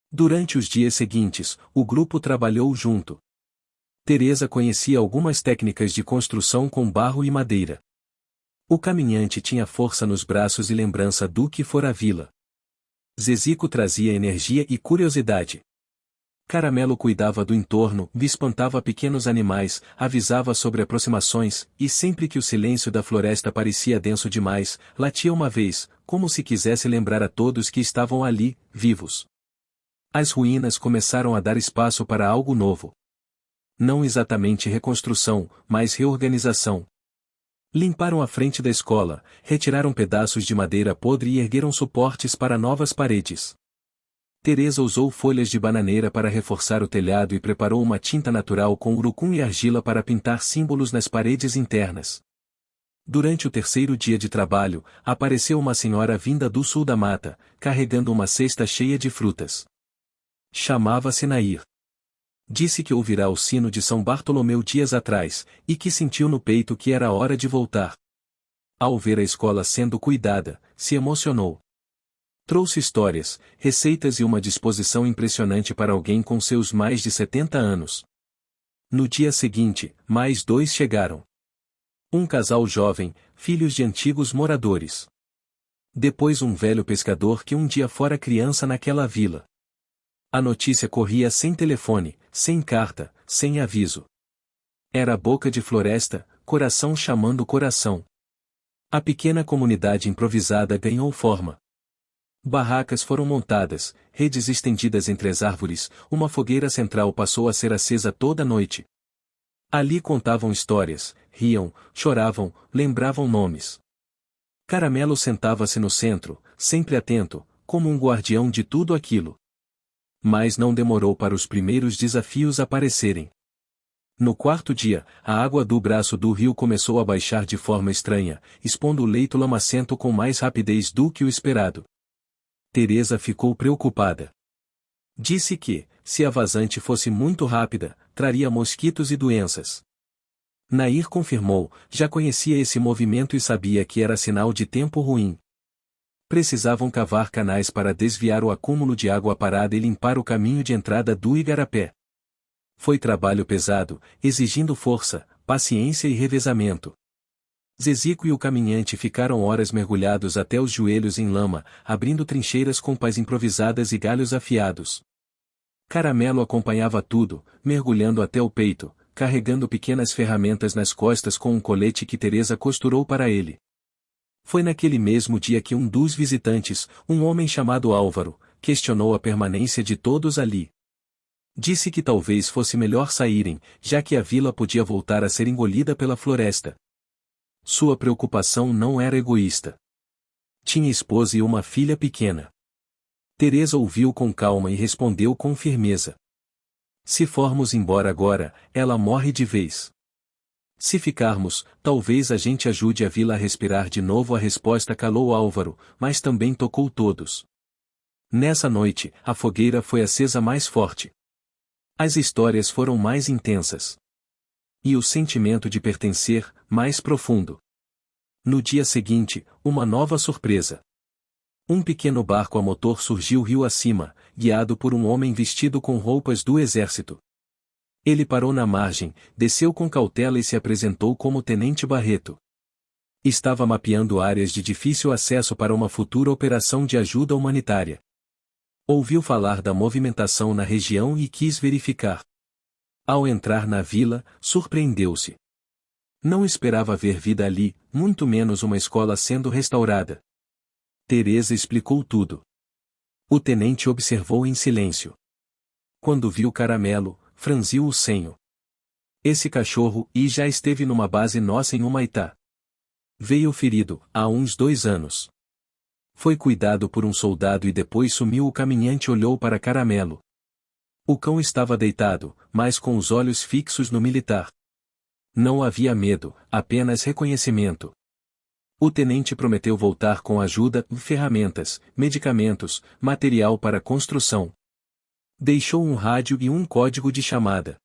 Speaker 1: Durante os dias seguintes, o grupo trabalhou junto. Teresa conhecia algumas técnicas de construção com barro e madeira. O caminhante tinha força nos braços e lembrança do que fora a vila. Zizico trazia energia e curiosidade. Caramelo cuidava do entorno, espantava pequenos animais, avisava sobre aproximações, e sempre que o silêncio da floresta parecia denso demais, latia uma vez, como se quisesse lembrar a todos que estavam ali, vivos. As ruínas começaram a dar espaço para algo novo. Não exatamente reconstrução, mas reorganização. Limparam a frente da escola, retiraram pedaços de madeira podre e ergueram suportes para novas paredes. Teresa usou folhas de bananeira para reforçar o telhado e preparou uma tinta natural com urucum e argila para pintar símbolos nas paredes internas. Durante o terceiro dia de trabalho, apareceu uma senhora vinda do sul da mata, carregando uma cesta cheia de frutas. Chamava-se Nair. Disse que ouvirá o sino de São Bartolomeu dias atrás, e que sentiu no peito que era hora de voltar. Ao ver a escola sendo cuidada, se emocionou. Trouxe histórias, receitas e uma disposição impressionante para alguém com seus mais de 70 anos. No dia seguinte, mais 2 chegaram. Um casal jovem, filhos de antigos moradores. Depois um velho pescador que um dia fora criança naquela vila. A notícia corria sem telefone, sem carta, sem aviso. Era boca de floresta, coração chamando coração. A pequena comunidade improvisada ganhou forma. Barracas foram montadas, redes estendidas entre as árvores, uma fogueira central passou a ser acesa toda noite. Ali contavam histórias, riam, choravam, lembravam nomes. Caramelo sentava-se no centro, sempre atento, como um guardião de tudo aquilo. Mas não demorou para os primeiros desafios aparecerem. No quarto dia, a água do braço do rio começou a baixar de forma estranha, expondo o leito lamacento com mais rapidez do que o esperado. Teresa ficou preocupada. Disse que, se a vazante fosse muito rápida, traria mosquitos e doenças. Nair confirmou, já conhecia esse movimento e sabia que era sinal de tempo ruim. Precisavam cavar canais para desviar o acúmulo de água parada e limpar o caminho de entrada do igarapé. Foi trabalho pesado, exigindo força, paciência e revezamento. Zizico e o caminhante ficaram horas mergulhados até os joelhos em lama, abrindo trincheiras com pás improvisadas e galhos afiados. Caramelo acompanhava tudo, mergulhando até o peito, carregando pequenas ferramentas nas costas com um colete que Teresa costurou para ele. Foi naquele mesmo dia que um dos visitantes, um homem chamado Álvaro, questionou a permanência de todos ali. Disse que talvez fosse melhor saírem, já que a vila podia voltar a ser engolida pela floresta. Sua preocupação não era egoísta. Tinha esposa e uma filha pequena. Teresa ouviu com calma e respondeu com firmeza. Se formos embora agora, ela morre de vez. Se ficarmos, talvez a gente ajude a vila a respirar de novo. A resposta calou Álvaro, mas também tocou todos. Nessa noite, a fogueira foi acesa mais forte. As histórias foram mais intensas. E o sentimento de pertencer, mais profundo. No dia seguinte, uma nova surpresa. Um pequeno barco a motor surgiu rio acima, guiado por um homem vestido com roupas do exército. Ele parou na margem, desceu com cautela e se apresentou como Tenente Barreto. Estava mapeando áreas de difícil acesso para uma futura operação de ajuda humanitária. Ouviu falar da movimentação na região e quis verificar. Ao entrar na vila, surpreendeu-se. Não esperava ver vida ali, muito menos uma escola sendo restaurada. Teresa explicou tudo. O tenente observou em silêncio. Quando viu Caramelo, franziu o senho. Esse cachorro já esteve numa base nossa em Humaitá. Veio ferido, há uns 2 anos. Foi cuidado por um soldado e depois sumiu. O caminhante olhou para Caramelo. O cão estava deitado, mas com os olhos fixos no militar. Não havia medo, apenas reconhecimento. O tenente prometeu voltar com ajuda, ferramentas, medicamentos, material para construção. Deixou um rádio e um código de chamada.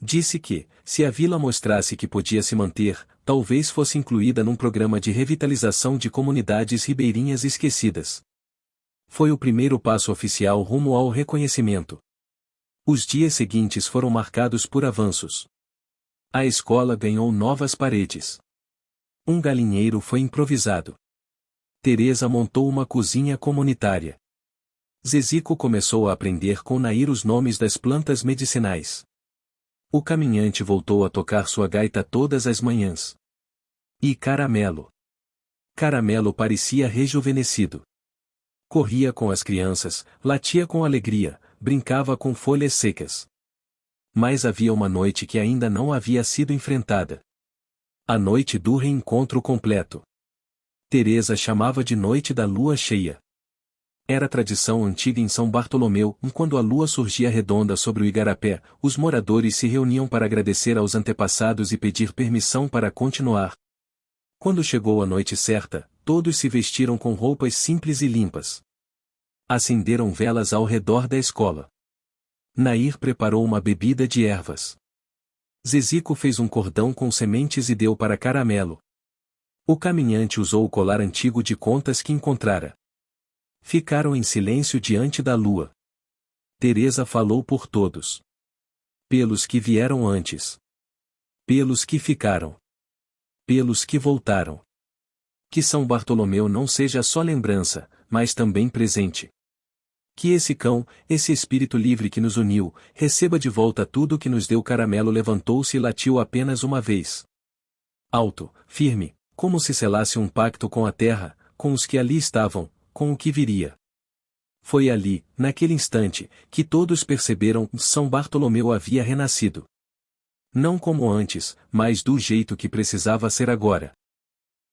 Speaker 1: Disse que, se a vila mostrasse que podia se manter, talvez fosse incluída num programa de revitalização de comunidades ribeirinhas esquecidas. Foi o primeiro passo oficial rumo ao reconhecimento. Os dias seguintes foram marcados por avanços. A escola ganhou novas paredes. Um galinheiro foi improvisado. Teresa montou uma cozinha comunitária. Zezico começou a aprender com Nair os nomes das plantas medicinais. O caminhante voltou a tocar sua gaita todas as manhãs. E Caramelo? Caramelo parecia rejuvenescido. Corria com as crianças, latia com alegria, brincava com folhas secas. Mas havia uma noite que ainda não havia sido enfrentada. A noite do reencontro completo. Teresa chamava de noite da lua cheia. Era tradição antiga em São Bartolomeu, quando a lua surgia redonda sobre o igarapé, os moradores se reuniam para agradecer aos antepassados e pedir permissão para continuar. Quando chegou a noite certa, todos se vestiram com roupas simples e limpas. Acenderam velas ao redor da escola. Nair preparou uma bebida de ervas. Zezico fez um cordão com sementes e deu para Caramelo. O caminhante usou o colar antigo de contas que encontrara. Ficaram em silêncio diante da lua. Teresa falou por todos. Pelos que vieram antes. Pelos que ficaram. Pelos que voltaram. Que São Bartolomeu não seja só lembrança, mas também presente. Que esse cão, esse espírito livre que nos uniu, receba de volta tudo que nos deu. Caramelo levantou-se e latiu apenas uma vez. Alto, firme, como se selasse um pacto com a terra, com os que ali estavam, com o que viria. Foi ali, naquele instante, que todos perceberam que São Bartolomeu havia renascido. Não como antes, mas do jeito que precisava ser agora.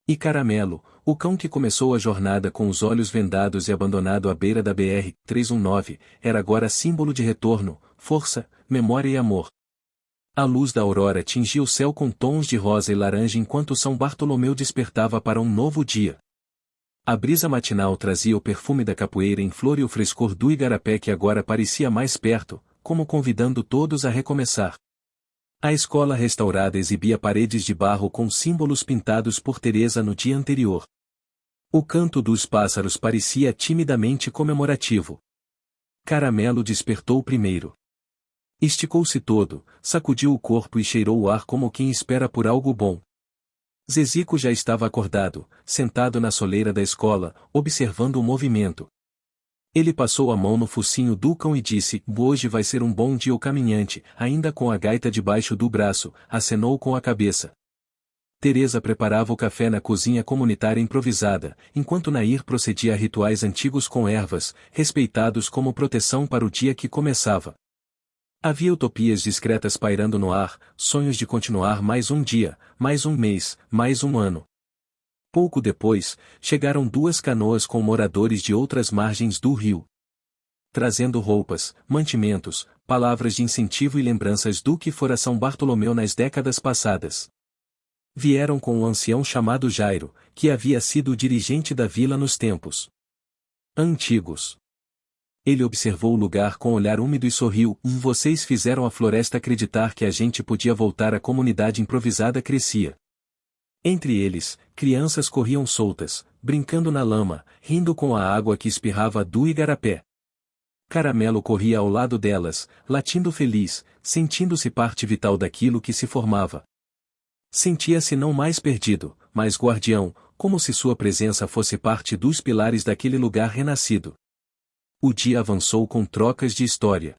Speaker 1: E Caramelo, o cão que começou a jornada com os olhos vendados e abandonado à beira da BR-319, era agora símbolo de retorno, força, memória e amor. A luz da aurora tingia o céu com tons de rosa e laranja enquanto São Bartolomeu despertava para um novo dia. A brisa matinal trazia o perfume da capoeira em flor e o frescor do igarapé que agora parecia mais perto, como convidando todos a recomeçar. A escola restaurada exibia paredes de barro com símbolos pintados por Teresa no dia anterior. O canto dos pássaros parecia timidamente comemorativo. Caramelo despertou primeiro. Esticou-se todo, sacudiu o corpo e cheirou o ar como quem espera por algo bom. Zezico já estava acordado, sentado na soleira da escola, observando o movimento. Ele passou a mão no focinho do cão e disse: "Hoje vai ser um bom dia." O caminhante, ainda com a gaita debaixo do braço, acenou com a cabeça. Teresa preparava o café na cozinha comunitária improvisada, enquanto Nair procedia a rituais antigos com ervas, respeitados como proteção para o dia que começava. Havia utopias discretas pairando no ar, sonhos de continuar mais um dia, mais um mês, mais um ano. Pouco depois, chegaram 2 canoas com moradores de outras margens do rio. Trazendo roupas, mantimentos, palavras de incentivo e lembranças do que fora São Bartolomeu nas décadas passadas. Vieram com um ancião chamado Jairo, que havia sido o dirigente da vila nos tempos antigos. Ele observou o lugar com olhar úmido e sorriu: "Vocês fizeram a floresta acreditar que a gente podia voltar. A comunidade improvisada crescia. Entre eles, crianças corriam soltas, brincando na lama, rindo com a água que espirrava do igarapé. Caramelo corria ao lado delas, latindo feliz, sentindo-se parte vital daquilo que se formava. Sentia-se não mais perdido, mas guardião, como se sua presença fosse parte dos pilares daquele lugar renascido. O dia avançou com trocas de história.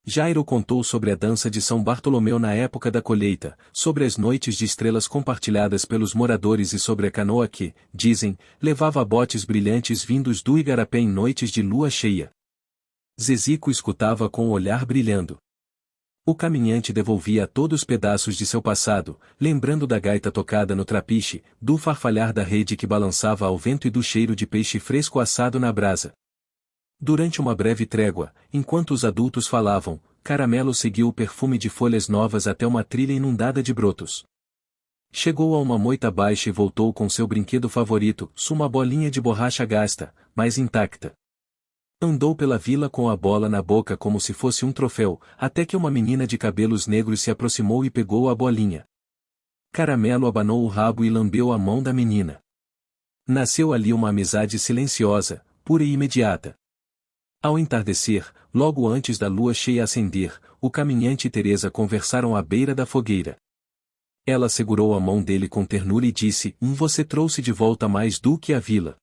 Speaker 1: Jairo contou sobre a dança de São Bartolomeu na época da colheita, sobre as noites de estrelas compartilhadas pelos moradores e sobre a canoa que, dizem, levava botes brilhantes vindos do igarapé em noites de lua cheia. Zezico escutava com o olhar brilhando. O caminhante devolvia a todos pedaços de seu passado, lembrando da gaita tocada no trapiche, do farfalhar da rede que balançava ao vento e do cheiro de peixe fresco assado na brasa. Durante uma breve trégua, enquanto os adultos falavam, Caramelo seguiu o perfume de folhas novas até uma trilha inundada de brotos. Chegou a uma moita baixa e voltou com seu brinquedo favorito, uma bolinha de borracha gasta, mas intacta. Andou pela vila com a bola na boca como se fosse um troféu, até que uma menina de cabelos negros se aproximou e pegou a bolinha. Caramelo abanou o rabo e lambeu a mão da menina. Nasceu ali uma amizade silenciosa, pura e imediata. Ao entardecer, logo antes da lua cheia acender, o caminhante e Teresa conversaram à beira da fogueira. Ela segurou a mão dele com ternura e disse: Você trouxe de volta mais do que a vila.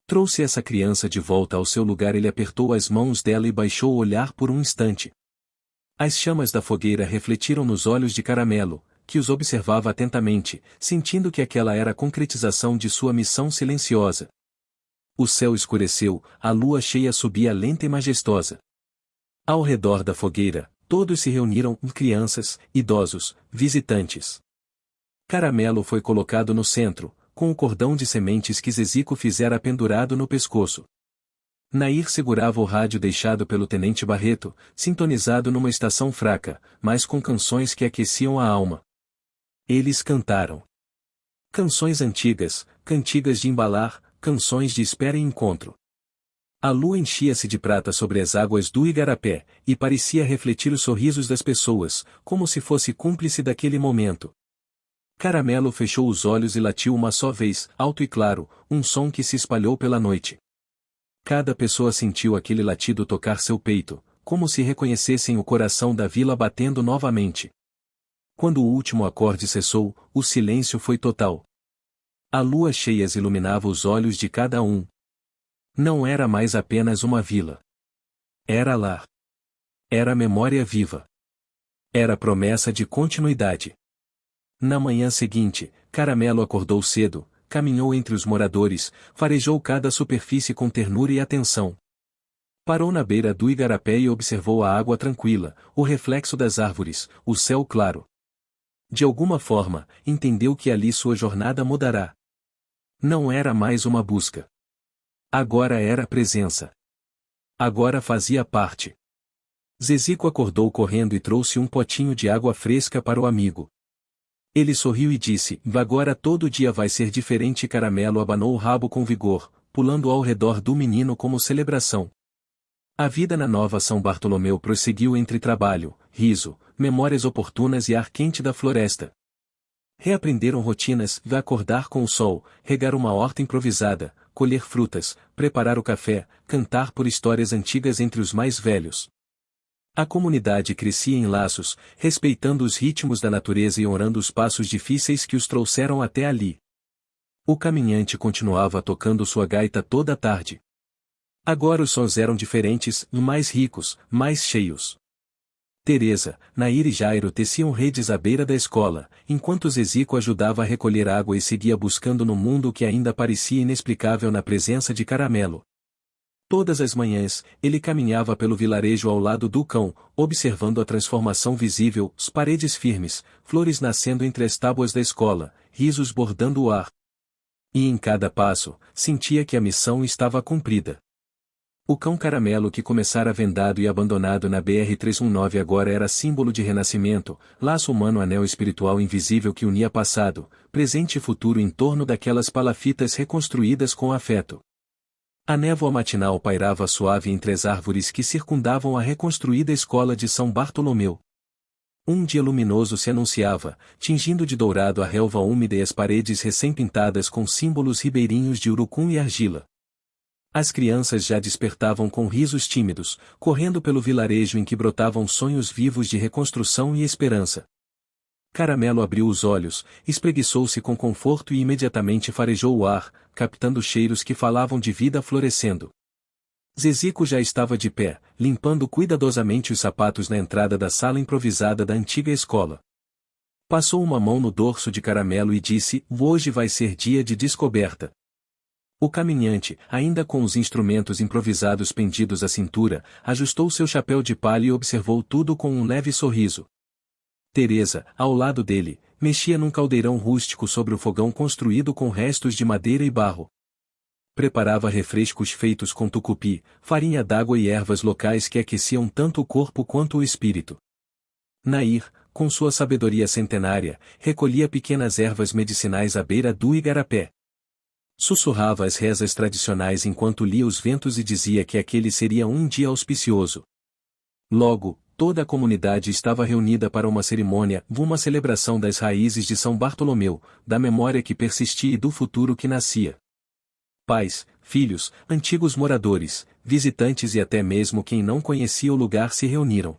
Speaker 1: Trouxe essa criança de volta ao seu lugar. Ele apertou as mãos dela e baixou o olhar por um instante. As chamas da fogueira refletiram nos olhos de Caramelo, que os observava atentamente, sentindo que aquela era a concretização de sua missão silenciosa. O céu escureceu, a lua cheia subia lenta e majestosa. Ao redor da fogueira, todos se reuniram, crianças, idosos, visitantes. Caramelo foi colocado no centro, com o cordão de sementes que Zezico fizera pendurado no pescoço. Nair segurava o rádio deixado pelo tenente Barreto, sintonizado numa estação fraca, mas com canções que aqueciam a alma. Eles cantaram. Canções antigas, cantigas de embalar, canções de espera e encontro. A lua enchia-se de prata sobre as águas do igarapé, e parecia refletir os sorrisos das pessoas, como se fosse cúmplice daquele momento. Caramelo fechou os olhos e latiu uma só vez, alto e claro, um som que se espalhou pela noite. Cada pessoa sentiu aquele latido tocar seu peito, como se reconhecessem o coração da vila batendo novamente. Quando o último acorde cessou, o silêncio foi total. A lua cheia iluminava os olhos de cada um. Não era mais apenas uma vila. Era lar. Era memória viva. Era promessa de continuidade. Na manhã seguinte, Caramelo acordou cedo, caminhou entre os moradores, farejou cada superfície com ternura e atenção. Parou na beira do igarapé e observou a água tranquila, o reflexo das árvores, o céu claro. De alguma forma, entendeu que ali sua jornada mudará. Não era mais uma busca. Agora era presença. Agora fazia parte. Zezico acordou correndo e trouxe um potinho de água fresca para o amigo. Ele sorriu e disse: Agora todo dia vai ser diferente. Caramelo abanou o rabo com vigor, pulando ao redor do menino como celebração. A vida na nova São Bartolomeu prosseguiu entre trabalho, riso, memórias oportunas e ar quente da floresta. Reaprenderam rotinas, acordar com o sol, regar uma horta improvisada, colher frutas, preparar o café, cantar por histórias antigas entre os mais velhos. A comunidade crescia em laços, respeitando os ritmos da natureza e honrando os passos difíceis que os trouxeram até ali. O caminhante continuava tocando sua gaita toda a tarde. Agora os sons eram diferentes, mais ricos, mais cheios. Teresa, Nair e Jairo teciam redes à beira da escola, enquanto Zezico ajudava a recolher água e seguia buscando no mundo o que ainda parecia inexplicável na presença de Caramelo. Todas as manhãs, ele caminhava pelo vilarejo ao lado do cão, observando a transformação visível, as paredes firmes, flores nascendo entre as tábuas da escola, risos bordando o ar. E em cada passo, sentia que a missão estava cumprida. O cão Caramelo que começara vendado e abandonado na BR-319 agora era símbolo de renascimento, laço humano, anel espiritual invisível que unia passado, presente e futuro em torno daquelas palafitas reconstruídas com afeto. A névoa matinal pairava suave entre as árvores que circundavam a reconstruída escola de São Bartolomeu. Um dia luminoso se anunciava, tingindo de dourado a relva úmida e as paredes recém-pintadas com símbolos ribeirinhos de urucum e argila. As crianças já despertavam com risos tímidos, correndo pelo vilarejo em que brotavam sonhos vivos de reconstrução e esperança. Caramelo abriu os olhos, espreguiçou-se com conforto e imediatamente farejou o ar, captando cheiros que falavam de vida florescendo. Zizico já estava de pé, limpando cuidadosamente os sapatos na entrada da sala improvisada da antiga escola. Passou uma mão no dorso de Caramelo e disse: "Hoje vai ser dia de descoberta." O caminhante, ainda com os instrumentos improvisados pendidos à cintura, ajustou seu chapéu de palha e observou tudo com um leve sorriso. Teresa, ao lado dele, mexia num caldeirão rústico sobre o fogão construído com restos de madeira e barro. Preparava refrescos feitos com tucupi, farinha d'água e ervas locais que aqueciam tanto o corpo quanto o espírito. Nair, com sua sabedoria centenária, recolhia pequenas ervas medicinais à beira do igarapé. Sussurrava as rezas tradicionais enquanto lia os ventos e dizia que aquele seria um dia auspicioso. Logo, toda a comunidade estava reunida para uma cerimônia, uma celebração das raízes de São Bartolomeu, da memória que persistia e do futuro que nascia. Pais, filhos, antigos moradores, visitantes e até mesmo quem não conhecia o lugar se reuniram.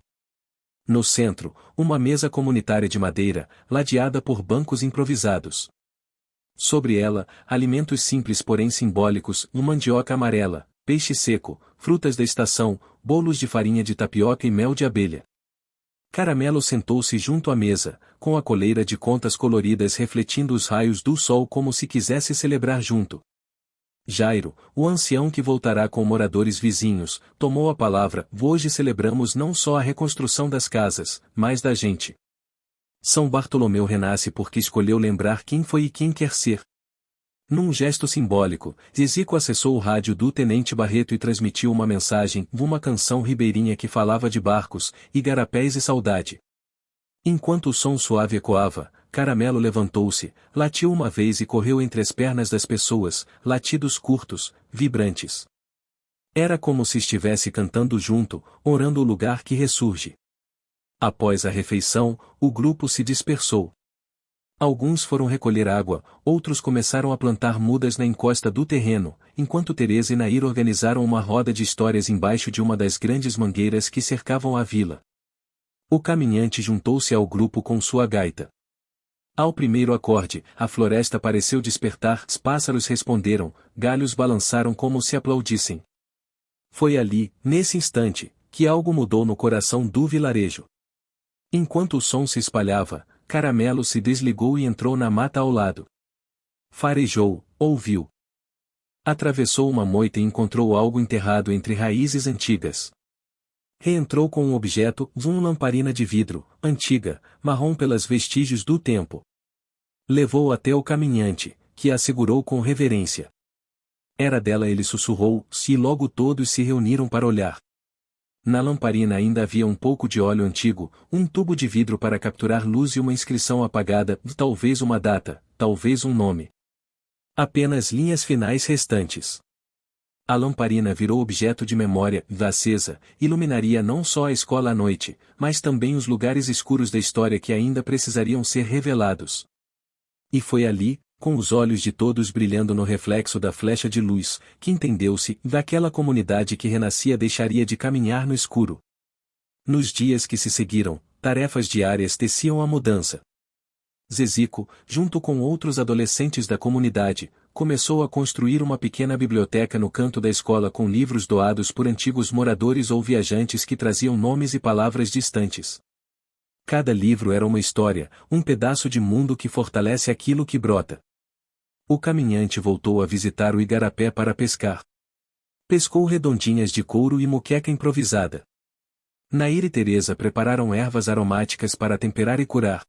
Speaker 1: No centro, uma mesa comunitária de madeira, ladeada por bancos improvisados. Sobre ela, alimentos simples porém simbólicos, mandioca amarela, peixe seco, frutas da estação, bolos de farinha de tapioca e mel de abelha. Caramelo sentou-se junto à mesa, com a coleira de contas coloridas refletindo os raios do sol como se quisesse celebrar junto. Jairo, o ancião que voltará com moradores vizinhos, tomou a palavra: "Hoje celebramos não só a reconstrução das casas, mas da gente. São Bartolomeu renasce porque escolheu lembrar quem foi e quem quer ser." Num gesto simbólico, Zizico acessou o rádio do Tenente Barreto e transmitiu uma mensagem, uma canção ribeirinha que falava de barcos, igarapés e saudade. Enquanto o som suave ecoava, Caramelo levantou-se, latiu uma vez e correu entre as pernas das pessoas, latidos curtos, vibrantes. Era como se estivesse cantando junto, orando o lugar que ressurge. Após a refeição, o grupo se dispersou. Alguns foram recolher água, outros começaram a plantar mudas na encosta do terreno, enquanto Teresa e Nair organizaram uma roda de histórias embaixo de uma das grandes mangueiras que cercavam a vila. O caminhante juntou-se ao grupo com sua gaita. Ao primeiro acorde, a floresta pareceu despertar, os pássaros responderam, galhos balançaram como se aplaudissem. Foi ali, nesse instante, que algo mudou no coração do vilarejo. Enquanto o som se espalhava, Caramelo se desligou e entrou na mata ao lado. Farejou, ouviu. Atravessou uma moita e encontrou algo enterrado entre raízes antigas. Reentrou com um objeto, uma lamparina de vidro, antiga, marrom pelos vestígios do tempo. Levou até o caminhante, que a segurou com reverência. Era dela, ele sussurrou, e logo todos se reuniram para olhar. Na lamparina ainda havia um pouco de óleo antigo, um tubo de vidro para capturar luz e uma inscrição apagada, talvez uma data, talvez um nome. Apenas linhas finais restantes. A lamparina virou objeto de memória, acesa, iluminaria não só a escola à noite, mas também os lugares escuros da história que ainda precisariam ser revelados. E foi ali, com os olhos de todos brilhando no reflexo da flecha de luz, que entendeu-se, daquela comunidade que renascia deixaria de caminhar no escuro. Nos dias que se seguiram, tarefas diárias teciam a mudança. Zizico, junto com outros adolescentes da comunidade, começou a construir uma pequena biblioteca no canto da escola com livros doados por antigos moradores ou viajantes que traziam nomes e palavras distantes. Cada livro era uma história, um pedaço de mundo que fortalece aquilo que brota. O caminhante voltou a visitar o igarapé para pescar. Pescou redondinhas de couro e moqueca improvisada. Nair e Teresa prepararam ervas aromáticas para temperar e curar.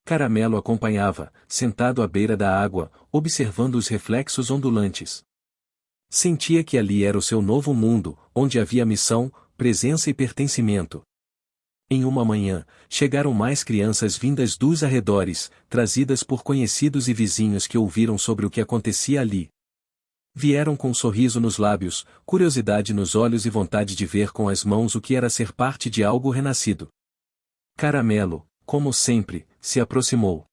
Speaker 1: Caramelo acompanhava, sentado à beira da água, observando os reflexos ondulantes. Sentia que ali era o seu novo mundo, onde havia missão, presença e pertencimento. Em uma manhã, chegaram mais crianças vindas dos arredores, trazidas por conhecidos e vizinhos que ouviram sobre o que acontecia ali. Vieram com um sorriso nos lábios, curiosidade nos olhos e vontade de ver com as mãos o que era ser parte de algo renascido. Caramelo, como sempre, se aproximou.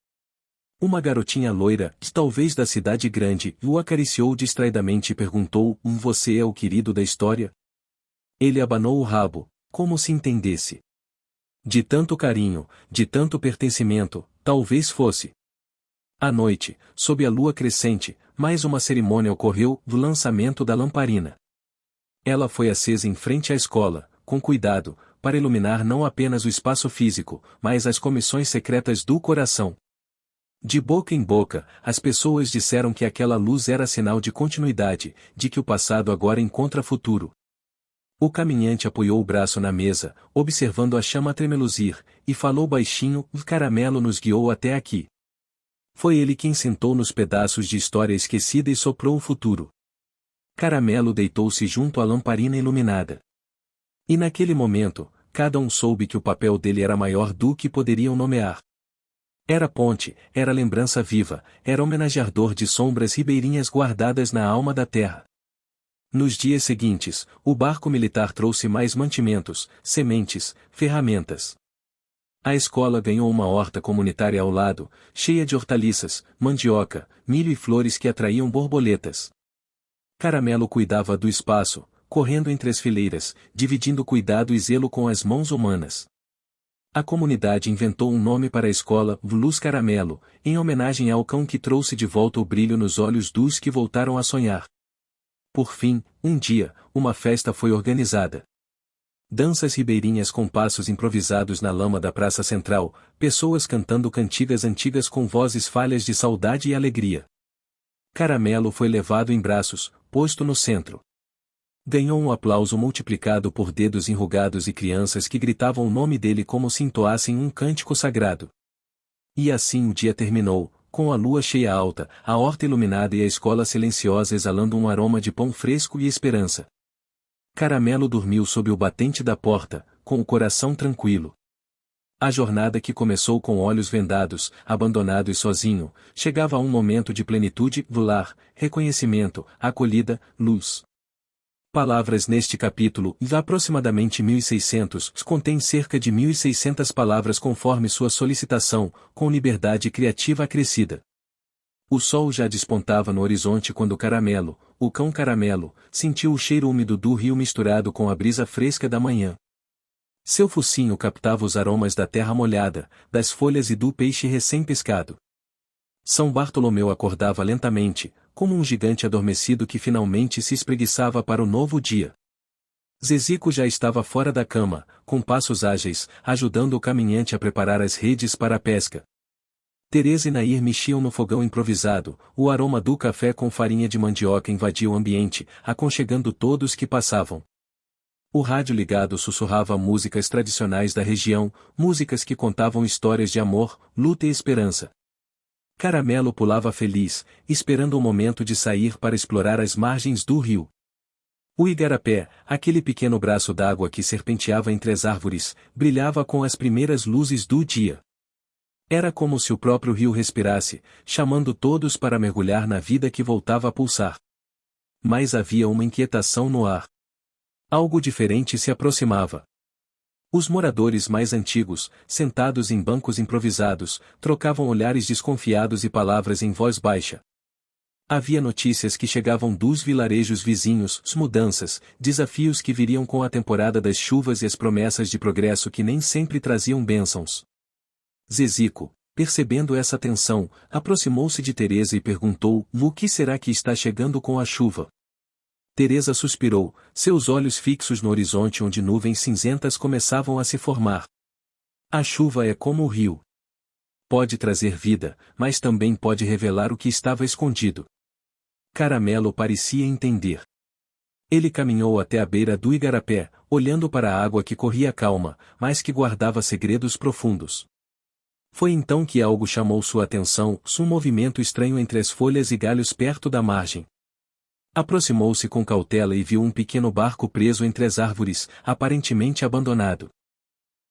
Speaker 1: Uma garotinha loira, talvez da cidade grande, o acariciou distraidamente e perguntou: "Você é o querido da história?" Ele abanou o rabo, como se entendesse. De tanto carinho, de tanto pertencimento, talvez fosse. À noite, sob a lua crescente, mais uma cerimônia ocorreu, do lançamento da lamparina. Ela foi acesa em frente à escola, com cuidado, para iluminar não apenas o espaço físico, mas as comissões secretas do coração. De boca em boca, as pessoas disseram que aquela luz era sinal de continuidade, de que o passado agora encontra futuro. O caminhante apoiou o braço na mesa, observando a chama tremeluzir, e falou baixinho: "O caramelo nos guiou até aqui. Foi ele quem sentou nos pedaços de história esquecida e soprou o futuro." Caramelo deitou-se junto à lamparina iluminada. E naquele momento, cada um soube que o papel dele era maior do que poderiam nomear. Era ponte, era lembrança viva, era homenageador de sombras ribeirinhas guardadas na alma da terra. Nos dias seguintes, o barco militar trouxe mais mantimentos, sementes, ferramentas. A escola ganhou uma horta comunitária ao lado, cheia de hortaliças, mandioca, milho e flores que atraíam borboletas. Caramelo cuidava do espaço, correndo entre as fileiras, dividindo cuidado e zelo com as mãos humanas. A comunidade inventou um nome para a escola, Luz Caramelo, em homenagem ao cão que trouxe de volta o brilho nos olhos dos que voltaram a sonhar. Por fim, um dia, uma festa foi organizada. Danças ribeirinhas com passos improvisados na lama da praça central, pessoas cantando cantigas antigas com vozes falhas de saudade e alegria. Caramelo foi levado em braços, posto no centro. Ganhou um aplauso multiplicado por dedos enrugados e crianças que gritavam o nome dele como se entoassem um cântico sagrado. E assim o dia terminou, com a lua cheia alta, a horta iluminada e a escola silenciosa exalando um aroma de pão fresco e esperança. Caramelo dormiu sob o batente da porta, com o coração tranquilo. A jornada que começou com olhos vendados, abandonado e sozinho, chegava a um momento de plenitude, lar, reconhecimento, acolhida, luz. Palavras neste capítulo, aproximadamente 1600, contém cerca de 1600 palavras conforme sua solicitação, com liberdade criativa acrescida. O sol já despontava no horizonte quando Caramelo, o cão Caramelo, sentiu o cheiro úmido do rio misturado com a brisa fresca da manhã. Seu focinho captava os aromas da terra molhada, das folhas e do peixe recém-pescado. São Bartolomeu acordava lentamente, como um gigante adormecido que finalmente se espreguiçava para o novo dia. Zezico já estava fora da cama, com passos ágeis, ajudando o caminhante a preparar as redes para a pesca. Teresa e Nair mexiam no fogão improvisado, o aroma do café com farinha de mandioca invadia o ambiente, aconchegando todos que passavam. O rádio ligado sussurrava músicas tradicionais da região, músicas que contavam histórias de amor, luta e esperança. Caramelo pulava feliz, esperando o momento de sair para explorar as margens do rio. O igarapé, aquele pequeno braço d'água que serpenteava entre as árvores, brilhava com as primeiras luzes do dia. Era como se o próprio rio respirasse, chamando todos para mergulhar na vida que voltava a pulsar. Mas havia uma inquietação no ar. Algo diferente se aproximava. Os moradores mais antigos, sentados em bancos improvisados, trocavam olhares desconfiados e palavras em voz baixa. Havia notícias que chegavam dos vilarejos vizinhos, mudanças, desafios que viriam com a temporada das chuvas e as promessas de progresso que nem sempre traziam bênçãos. Zezico, percebendo essa tensão, aproximou-se de Teresa e perguntou: "O que será que está chegando com a chuva?" Teresa suspirou, seus olhos fixos no horizonte onde nuvens cinzentas começavam a se formar. A chuva é como o rio. Pode trazer vida, mas também pode revelar o que estava escondido. Caramelo parecia entender. Ele caminhou até a beira do igarapé, olhando para a água que corria calma, mas que guardava segredos profundos. Foi então que algo chamou sua atenção, um movimento estranho entre as folhas e galhos perto da margem. Aproximou-se com cautela e viu um pequeno barco preso entre as árvores, aparentemente abandonado.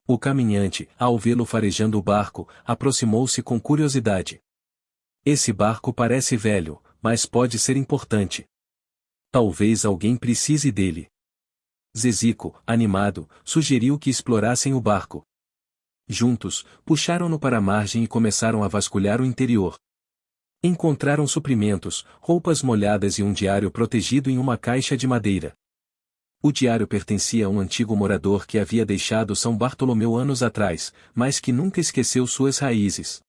Speaker 1: O caminhante, ao vê-lo farejando o barco, aproximou-se com curiosidade. Esse barco parece velho, mas pode ser importante. Talvez alguém precise dele. Zezico, animado, sugeriu que explorassem o barco. Juntos, puxaram-no para a margem e começaram a vasculhar o interior. Encontraram suprimentos, roupas molhadas e um diário protegido em uma caixa de madeira. O diário pertencia a um antigo morador que havia deixado São Bartolomeu anos atrás, mas que nunca esqueceu suas raízes.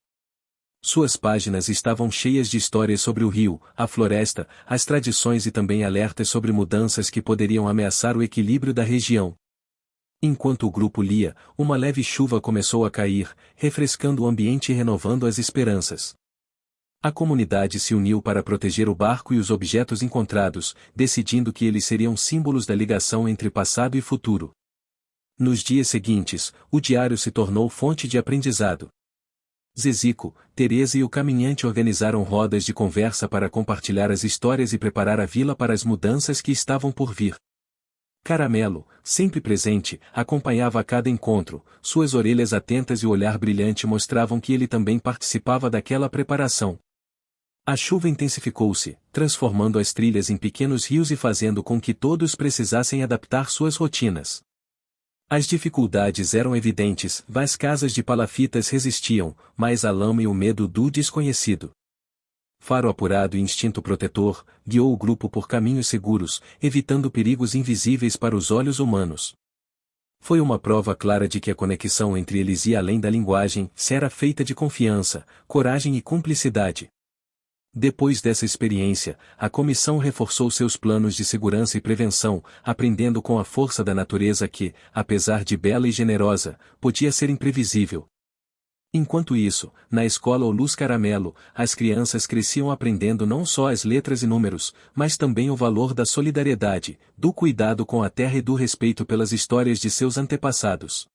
Speaker 1: Suas páginas estavam cheias de histórias sobre o rio, a floresta, as tradições e também alertas sobre mudanças que poderiam ameaçar o equilíbrio da região. Enquanto o grupo lia, uma leve chuva começou a cair, refrescando o ambiente e renovando as esperanças. A comunidade se uniu para proteger o barco e os objetos encontrados, decidindo que eles seriam símbolos da ligação entre passado e futuro. Nos dias seguintes, o diário se tornou fonte de aprendizado. Zezico, Teresa e o caminhante organizaram rodas de conversa para compartilhar as histórias e preparar a vila para as mudanças que estavam por vir. Caramelo, sempre presente, acompanhava a cada encontro, suas orelhas atentas e o olhar brilhante mostravam que ele também participava daquela preparação. A chuva intensificou-se, transformando as trilhas em pequenos rios e fazendo com que todos precisassem adaptar suas rotinas. As dificuldades eram evidentes, as casas de palafitas resistiam, mas a lama e o medo do desconhecido. Faro apurado e instinto protetor, guiou o grupo por caminhos seguros, evitando perigos invisíveis para os olhos humanos. Foi uma prova clara de que a conexão entre eles ia além da linguagem, era feita de confiança, coragem e cumplicidade. Depois dessa experiência, a comissão reforçou seus planos de segurança e prevenção, aprendendo com a força da natureza que, apesar de bela e generosa, podia ser imprevisível. Enquanto isso, na escola Luz Caramelo, as crianças cresciam aprendendo não só as letras e números, mas também o valor da solidariedade, do cuidado com a terra e do respeito pelas histórias de seus antepassados.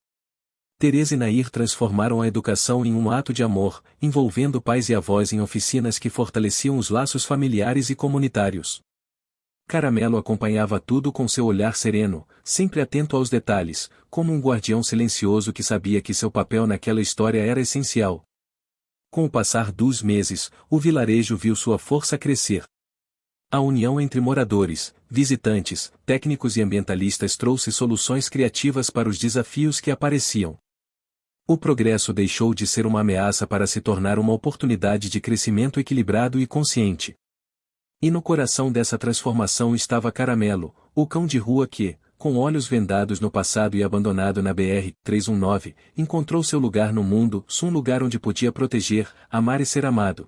Speaker 1: Teresa e Nair transformaram a educação em um ato de amor, envolvendo pais e avós em oficinas que fortaleciam os laços familiares e comunitários. Caramelo acompanhava tudo com seu olhar sereno, sempre atento aos detalhes, como um guardião silencioso que sabia que seu papel naquela história era essencial. Com o passar dos meses, o vilarejo viu sua força crescer. A união entre moradores, visitantes, técnicos e ambientalistas trouxe soluções criativas para os desafios que apareciam. O progresso deixou de ser uma ameaça para se tornar uma oportunidade de crescimento equilibrado e consciente. E no coração dessa transformação estava Caramelo, o cão de rua que, com olhos vendados no passado e abandonado na BR-319, encontrou seu lugar no mundo, um lugar onde podia proteger, amar e ser amado.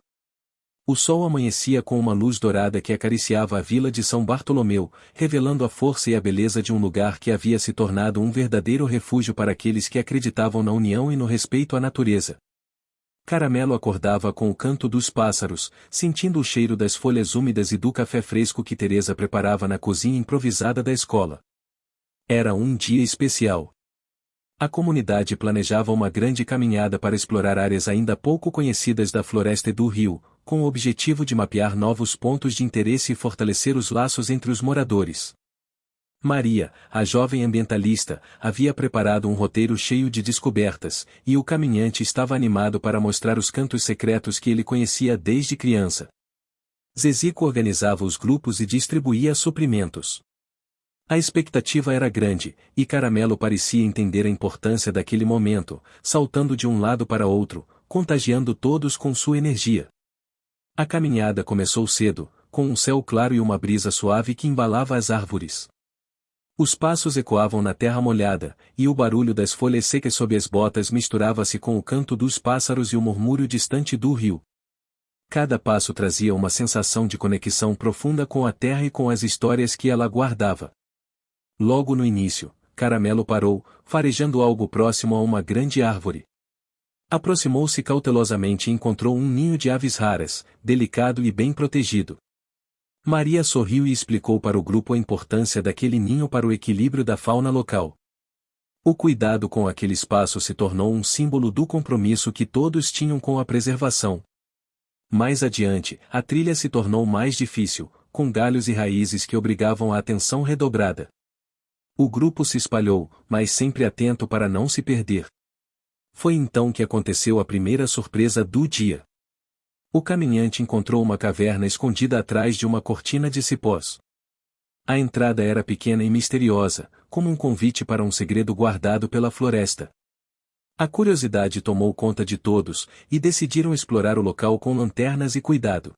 Speaker 1: O sol amanhecia com uma luz dourada que acariciava a vila de São Bartolomeu, revelando a força e a beleza de um lugar que havia se tornado um verdadeiro refúgio para aqueles que acreditavam na união e no respeito à natureza. Caramelo acordava com o canto dos pássaros, sentindo o cheiro das folhas úmidas e do café fresco que Teresa preparava na cozinha improvisada da escola. Era um dia especial. A comunidade planejava uma grande caminhada para explorar áreas ainda pouco conhecidas da floresta e do rio, com o objetivo de mapear novos pontos de interesse e fortalecer os laços entre os moradores. Maria, a jovem ambientalista, havia preparado um roteiro cheio de descobertas, e o caminhante estava animado para mostrar os cantos secretos que ele conhecia desde criança. Zezico organizava os grupos e distribuía suprimentos. A expectativa era grande, e Caramelo parecia entender a importância daquele momento, saltando de um lado para outro, contagiando todos com sua energia. A caminhada começou cedo, com um céu claro e uma brisa suave que embalava as árvores. Os passos ecoavam na terra molhada, e o barulho das folhas secas sob as botas misturava-se com o canto dos pássaros e o murmúrio distante do rio. Cada passo trazia uma sensação de conexão profunda com a terra e com as histórias que ela guardava. Logo no início, Caramelo parou, farejando algo próximo a uma grande árvore. Aproximou-se cautelosamente e encontrou um ninho de aves raras, delicado e bem protegido. Maria sorriu e explicou para o grupo a importância daquele ninho para o equilíbrio da fauna local. O cuidado com aquele espaço se tornou um símbolo do compromisso que todos tinham com a preservação. Mais adiante, a trilha se tornou mais difícil, com galhos e raízes que obrigavam a atenção redobrada. O grupo se espalhou, mas sempre atento para não se perder. Foi então que aconteceu a primeira surpresa do dia. O caminhante encontrou uma caverna escondida atrás de uma cortina de cipós. A entrada era pequena e misteriosa, como um convite para um segredo guardado pela floresta. A curiosidade tomou conta de todos, e decidiram explorar o local com lanternas e cuidado.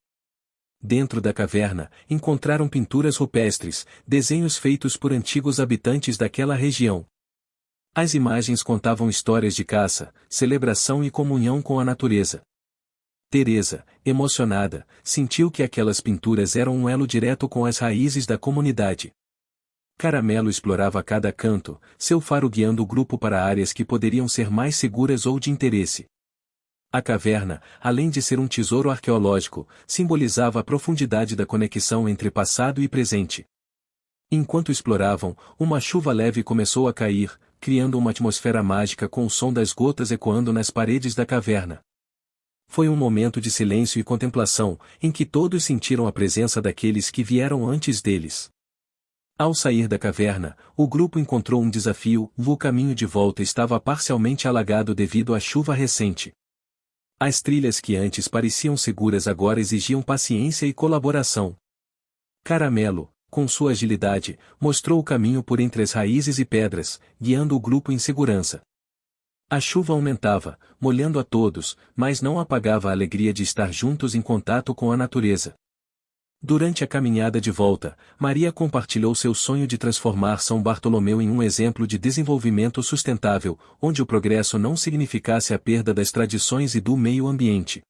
Speaker 1: Dentro da caverna, encontraram pinturas rupestres, desenhos feitos por antigos habitantes daquela região. As imagens contavam histórias de caça, celebração e comunhão com a natureza. Teresa, emocionada, sentiu que aquelas pinturas eram um elo direto com as raízes da comunidade. Caramelo explorava cada canto, seu faro guiando o grupo para áreas que poderiam ser mais seguras ou de interesse. A caverna, além de ser um tesouro arqueológico, simbolizava a profundidade da conexão entre passado e presente. Enquanto exploravam, uma chuva leve começou a cair, criando uma atmosfera mágica com o som das gotas ecoando nas paredes da caverna. Foi um momento de silêncio e contemplação, em que todos sentiram a presença daqueles que vieram antes deles. Ao sair da caverna, o grupo encontrou um desafio: o caminho de volta estava parcialmente alagado devido à chuva recente. As trilhas que antes pareciam seguras agora exigiam paciência e colaboração. Caramelo, com sua agilidade, mostrou o caminho por entre as raízes e pedras, guiando o grupo em segurança. A chuva aumentava, molhando a todos, mas não apagava a alegria de estar juntos em contato com a natureza. Durante a caminhada de volta, Maria compartilhou seu sonho de transformar São Bartolomeu em um exemplo de desenvolvimento sustentável, onde o progresso não significasse a perda das tradições e do meio ambiente.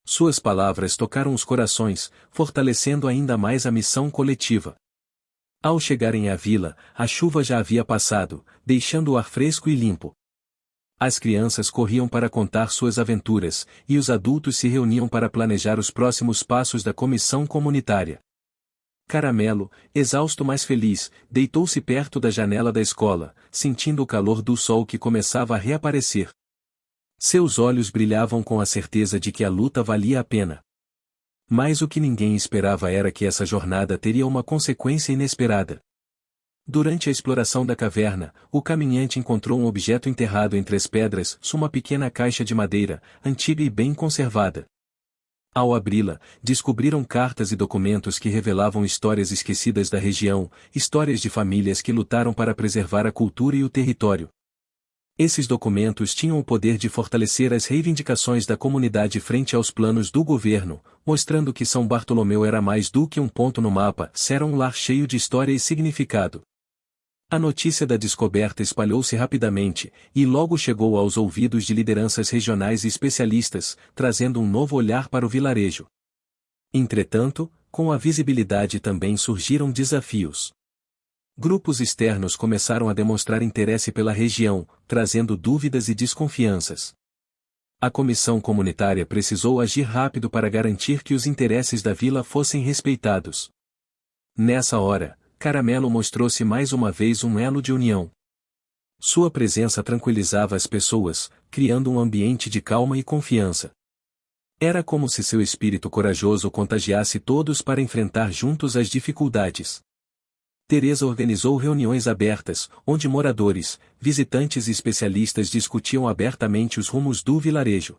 Speaker 1: Suas palavras tocaram os corações, fortalecendo ainda mais a missão coletiva. Ao chegarem à vila, a chuva já havia passado, deixando o ar fresco e limpo. As crianças corriam para contar suas aventuras, e os adultos se reuniam para planejar os próximos passos da comissão comunitária. Caramelo, exausto mas feliz, deitou-se perto da janela da escola, sentindo o calor do sol que começava a reaparecer. Seus olhos brilhavam com a certeza de que a luta valia a pena. Mas o que ninguém esperava era que essa jornada teria uma consequência inesperada. Durante a exploração da caverna, o caminhante encontrou um objeto enterrado entre as pedras, uma pequena caixa de madeira, antiga e bem conservada. Ao abri-la, descobriram cartas e documentos que revelavam histórias esquecidas da região, histórias de famílias que lutaram para preservar a cultura e o território. Esses documentos tinham o poder de fortalecer as reivindicações da comunidade frente aos planos do governo, mostrando que São Bartolomeu era mais do que um ponto no mapa, era um lar cheio de história e significado. A notícia da descoberta espalhou-se rapidamente, e logo chegou aos ouvidos de lideranças regionais e especialistas, trazendo um novo olhar para o vilarejo. Entretanto, com a visibilidade também surgiram desafios. Grupos externos começaram a demonstrar interesse pela região, trazendo dúvidas e desconfianças. A comissão comunitária precisou agir rápido para garantir que os interesses da vila fossem respeitados. Nessa hora, Caramelo mostrou-se mais uma vez um elo de união. Sua presença tranquilizava as pessoas, criando um ambiente de calma e confiança. Era como se seu espírito corajoso contagiasse todos para enfrentar juntos as dificuldades. Teresa organizou reuniões abertas, onde moradores, visitantes e especialistas discutiam abertamente os rumos do vilarejo.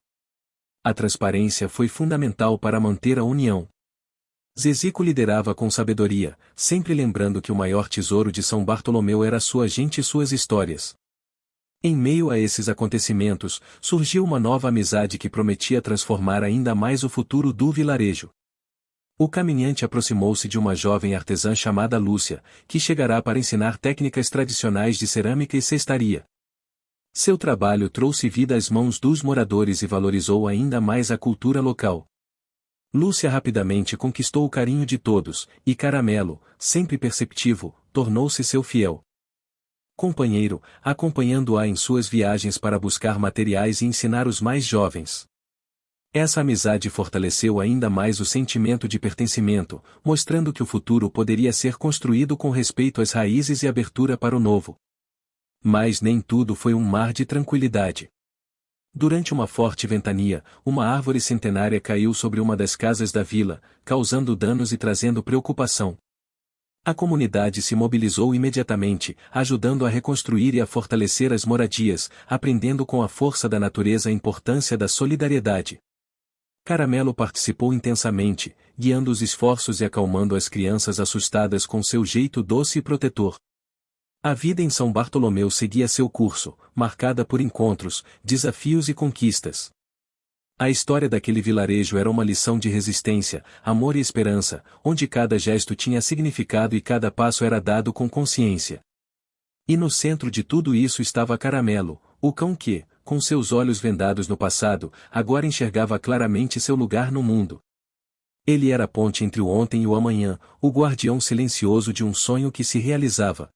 Speaker 1: A transparência foi fundamental para manter a união. Zizico liderava com sabedoria, sempre lembrando que o maior tesouro de São Bartolomeu era sua gente e suas histórias. Em meio a esses acontecimentos, surgiu uma nova amizade que prometia transformar ainda mais o futuro do vilarejo. O caminhante aproximou-se de uma jovem artesã chamada Lúcia, que chegará para ensinar técnicas tradicionais de cerâmica e cestaria. Seu trabalho trouxe vida às mãos dos moradores e valorizou ainda mais a cultura local. Lúcia rapidamente conquistou o carinho de todos, e Caramelo, sempre perceptivo, tornou-se seu fiel companheiro, acompanhando-a em suas viagens para buscar materiais e ensinar os mais jovens. Essa amizade fortaleceu ainda mais o sentimento de pertencimento, mostrando que o futuro poderia ser construído com respeito às raízes e abertura para o novo. Mas nem tudo foi um mar de tranquilidade. Durante uma forte ventania, uma árvore centenária caiu sobre uma das casas da vila, causando danos e trazendo preocupação. A comunidade se mobilizou imediatamente, ajudando a reconstruir e a fortalecer as moradias, aprendendo com a força da natureza a importância da solidariedade. Caramelo participou intensamente, guiando os esforços e acalmando as crianças assustadas com seu jeito doce e protetor. A vida em São Bartolomeu seguia seu curso, marcada por encontros, desafios e conquistas. A história daquele vilarejo era uma lição de resistência, amor e esperança, onde cada gesto tinha significado e cada passo era dado com consciência. E no centro de tudo isso estava Caramelo, o cão que, com seus olhos vendados no passado, agora enxergava claramente seu lugar no mundo. Ele era a ponte entre o ontem e o amanhã, o guardião silencioso de um sonho que se realizava.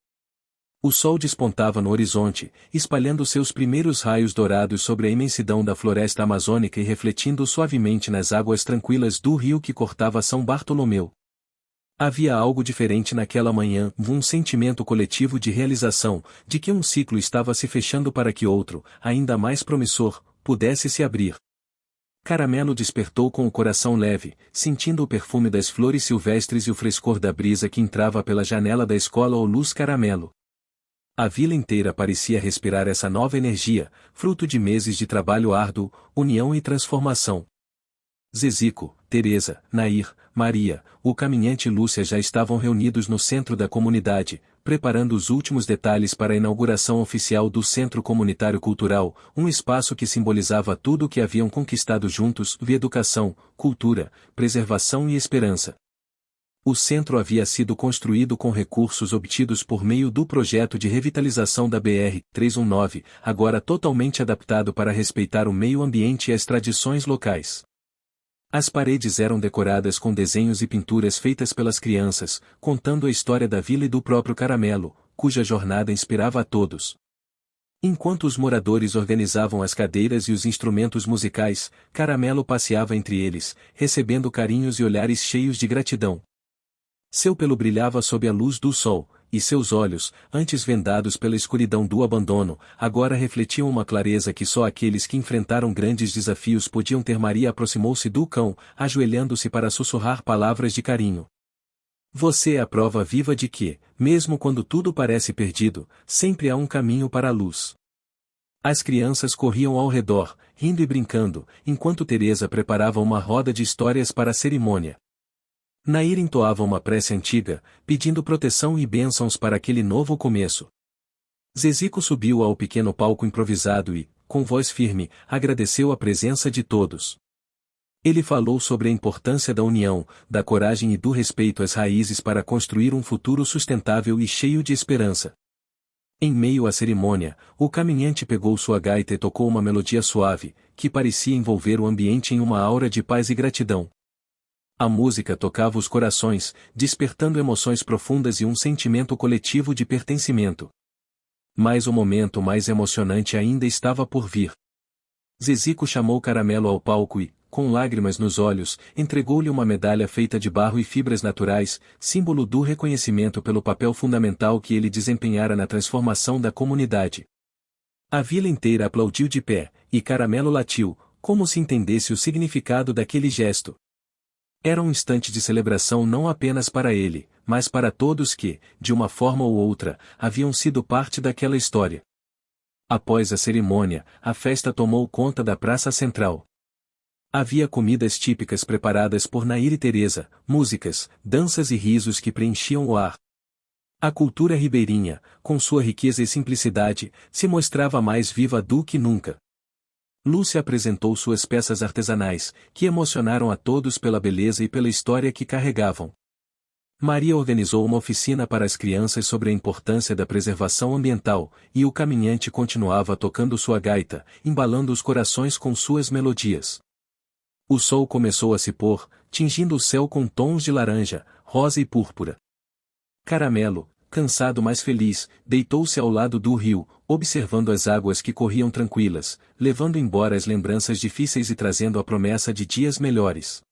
Speaker 1: O sol despontava no horizonte, espalhando seus primeiros raios dourados sobre a imensidão da floresta amazônica e refletindo suavemente nas águas tranquilas do rio que cortava São Bartolomeu. Havia algo diferente naquela manhã, um sentimento coletivo de realização, de que um ciclo estava se fechando para que outro, ainda mais promissor, pudesse se abrir. Caramelo despertou com o coração leve, sentindo o perfume das flores silvestres e o frescor da brisa que entrava pela janela da escola ou luz caramelo. A vila inteira parecia respirar essa nova energia, fruto de meses de trabalho árduo, união e transformação. Zezico, Teresa, Nair, Maria, o caminhante e Lúcia já estavam reunidos no centro da comunidade, preparando os últimos detalhes para a inauguração oficial do Centro Comunitário Cultural, um espaço que simbolizava tudo o que haviam conquistado juntos: educação, cultura, preservação e esperança. O centro havia sido construído com recursos obtidos por meio do projeto de revitalização da BR-319, agora totalmente adaptado para respeitar o meio ambiente e as tradições locais. As paredes eram decoradas com desenhos e pinturas feitas pelas crianças, contando a história da vila e do próprio Caramelo, cuja jornada inspirava a todos. Enquanto os moradores organizavam as cadeiras e os instrumentos musicais, Caramelo passeava entre eles, recebendo carinhos e olhares cheios de gratidão. Seu pelo brilhava sob a luz do sol, e seus olhos, antes vendados pela escuridão do abandono, agora refletiam uma clareza que só aqueles que enfrentaram grandes desafios podiam ter. Maria aproximou-se do cão, ajoelhando-se para sussurrar palavras de carinho. Você é a prova viva de que, mesmo quando tudo parece perdido, sempre há um caminho para a luz. As crianças corriam ao redor, rindo e brincando, enquanto Teresa preparava uma roda de histórias para a cerimônia. Nair entoava uma prece antiga, pedindo proteção e bênçãos para aquele novo começo. Zezico subiu ao pequeno palco improvisado e, com voz firme, agradeceu a presença de todos. Ele falou sobre a importância da união, da coragem e do respeito às raízes para construir um futuro sustentável e cheio de esperança. Em meio à cerimônia, o caminhante pegou sua gaita e tocou uma melodia suave, que parecia envolver o ambiente em uma aura de paz e gratidão. A música tocava os corações, despertando emoções profundas e um sentimento coletivo de pertencimento. Mas o momento mais emocionante ainda estava por vir. Zezico chamou Caramelo ao palco e, com lágrimas nos olhos, entregou-lhe uma medalha feita de barro e fibras naturais, símbolo do reconhecimento pelo papel fundamental que ele desempenhara na transformação da comunidade. A vila inteira aplaudiu de pé, e Caramelo latiu, como se entendesse o significado daquele gesto. Era um instante de celebração não apenas para ele, mas para todos que, de uma forma ou outra, haviam sido parte daquela história. Após a cerimônia, a festa tomou conta da praça central. Havia comidas típicas preparadas por Nair e Teresa, músicas, danças e risos que preenchiam o ar. A cultura ribeirinha, com sua riqueza e simplicidade, se mostrava mais viva do que nunca. Lúcia apresentou suas peças artesanais, que emocionaram a todos pela beleza e pela história que carregavam. Maria organizou uma oficina para as crianças sobre a importância da preservação ambiental, e o caminhante continuava tocando sua gaita, embalando os corações com suas melodias. O sol começou a se pôr, tingindo o céu com tons de laranja, rosa e púrpura. Caramelo, cansado mas feliz, deitou-se ao lado do rio, observando as águas que corriam tranquilas, levando embora as lembranças difíceis e trazendo a promessa de dias melhores.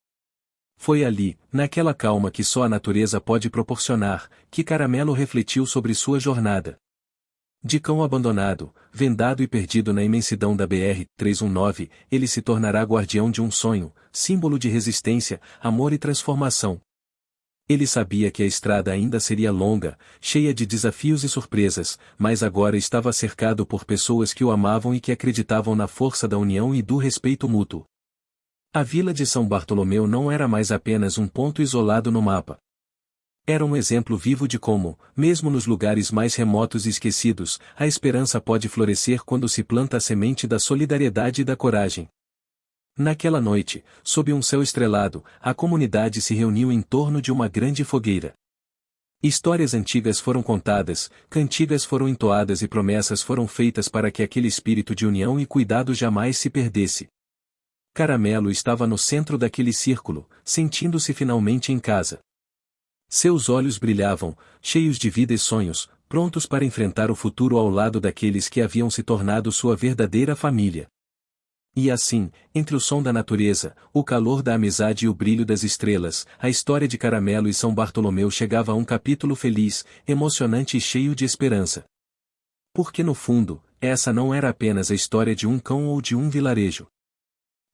Speaker 1: Foi ali, naquela calma que só a natureza pode proporcionar, que Caramelo refletiu sobre sua jornada. De cão abandonado, vendado e perdido na imensidão da BR-319, ele se tornará guardião de um sonho, símbolo de resistência, amor e transformação. Ele sabia que a estrada ainda seria longa, cheia de desafios e surpresas, mas agora estava cercado por pessoas que o amavam e que acreditavam na força da união e do respeito mútuo. A vila de São Bartolomeu não era mais apenas um ponto isolado no mapa. Era um exemplo vivo de como, mesmo nos lugares mais remotos e esquecidos, a esperança pode florescer quando se planta a semente da solidariedade e da coragem. Naquela noite, sob um céu estrelado, a comunidade se reuniu em torno de uma grande fogueira. Histórias antigas foram contadas, cantigas foram entoadas e promessas foram feitas para que aquele espírito de união e cuidado jamais se perdesse. Caramelo estava no centro daquele círculo, sentindo-se finalmente em casa. Seus olhos brilhavam, cheios de vida e sonhos, prontos para enfrentar o futuro ao lado daqueles que haviam se tornado sua verdadeira família. E assim, entre o som da natureza, o calor da amizade e o brilho das estrelas, a história de Caramelo e São Bartolomeu chegava a um capítulo feliz, emocionante e cheio de esperança. Porque no fundo, essa não era apenas a história de um cão ou de um vilarejo.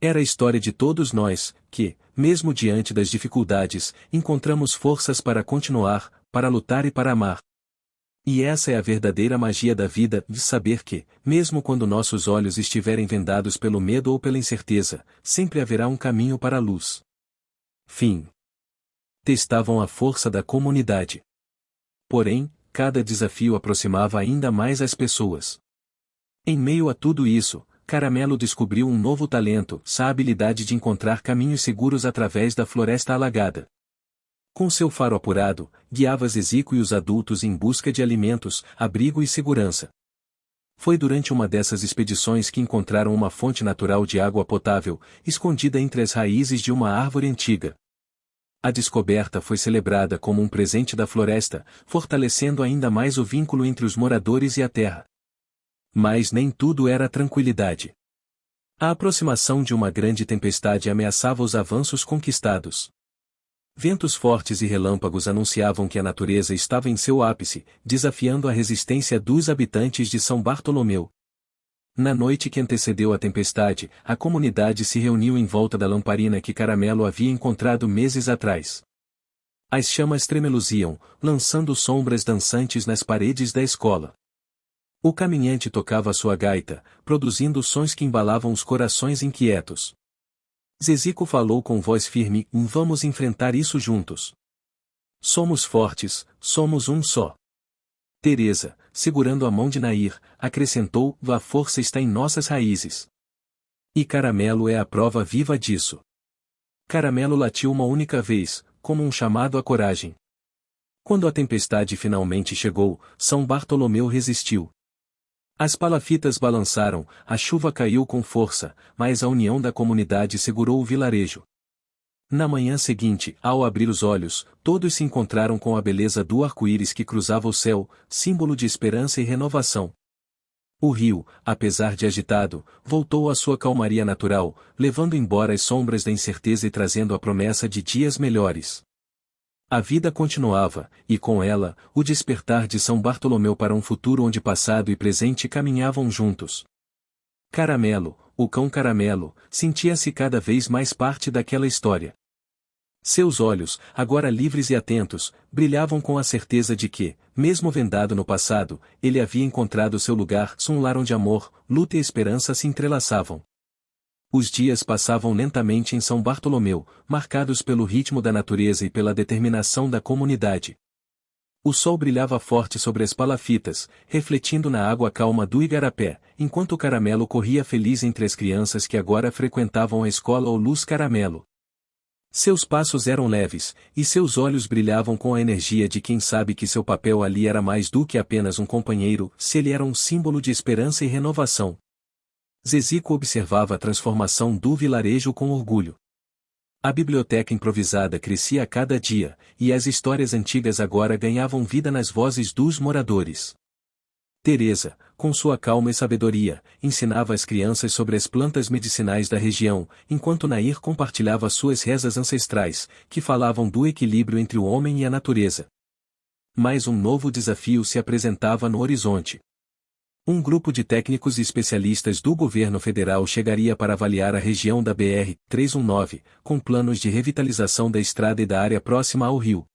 Speaker 1: Era a história de todos nós, que, mesmo diante das dificuldades, encontramos forças para continuar, para lutar e para amar. E essa é a verdadeira magia da vida, de saber que, mesmo quando nossos olhos estiverem vendados pelo medo ou pela incerteza, sempre haverá um caminho para a luz. Fim. Testavam a força da comunidade. Porém, cada desafio aproximava ainda mais as pessoas. Em meio a tudo isso, Caramelo descobriu um novo talento, a habilidade de encontrar caminhos seguros através da floresta alagada. Com seu faro apurado, guiava Zizico e os adultos em busca de alimentos, abrigo e segurança. Foi durante uma dessas expedições que encontraram uma fonte natural de água potável, escondida entre as raízes de uma árvore antiga. A descoberta foi celebrada como um presente da floresta, fortalecendo ainda mais o vínculo entre os moradores e a terra. Mas nem tudo era tranquilidade. A aproximação de uma grande tempestade ameaçava os avanços conquistados. Ventos fortes e relâmpagos anunciavam que a natureza estava em seu ápice, desafiando a resistência dos habitantes de São Bartolomeu. Na noite que antecedeu a tempestade, a comunidade se reuniu em volta da lamparina que Caramelo havia encontrado meses atrás. As chamas tremeluziam, lançando sombras dançantes nas paredes da escola. O caminhante tocava sua gaita, produzindo sons que embalavam os corações inquietos. Zizico falou com voz firme: vamos enfrentar isso juntos. Somos fortes, somos um só. Teresa, segurando a mão de Nair, acrescentou: a força está em nossas raízes. E Caramelo é a prova viva disso. Caramelo latiu uma única vez, como um chamado à coragem. Quando a tempestade finalmente chegou, São Bartolomeu resistiu. As palafitas balançaram, a chuva caiu com força, mas a união da comunidade segurou o vilarejo. Na manhã seguinte, ao abrir os olhos, todos se encontraram com a beleza do arco-íris que cruzava o céu, símbolo de esperança e renovação. O rio, apesar de agitado, voltou à sua calmaria natural, levando embora as sombras da incerteza e trazendo a promessa de dias melhores. A vida continuava, e com ela, o despertar de São Bartolomeu para um futuro onde passado e presente caminhavam juntos. Caramelo, o cão Caramelo, sentia-se cada vez mais parte daquela história. Seus olhos, agora livres e atentos, brilhavam com a certeza de que, mesmo vendado no passado, ele havia encontrado seu lugar, um lar onde amor, luta e esperança se entrelaçavam. Os dias passavam lentamente em São Bartolomeu, marcados pelo ritmo da natureza e pela determinação da comunidade. O sol brilhava forte sobre as palafitas, refletindo na água calma do igarapé, enquanto Caramelo corria feliz entre as crianças que agora frequentavam a escola ou Luz Caramelo. Seus passos eram leves, e seus olhos brilhavam com a energia de quem sabe que seu papel ali era mais do que apenas um companheiro, se ele era um símbolo de esperança e renovação. Zizico observava a transformação do vilarejo com orgulho. A biblioteca improvisada crescia a cada dia, e as histórias antigas agora ganhavam vida nas vozes dos moradores. Teresa, com sua calma e sabedoria, ensinava as crianças sobre as plantas medicinais da região, enquanto Nair compartilhava suas rezas ancestrais, que falavam do equilíbrio entre o homem e a natureza. Mas um novo desafio se apresentava no horizonte. Um grupo de técnicos e especialistas do governo federal chegaria para avaliar a região da BR-319, com planos de revitalização da estrada e da área próxima ao rio.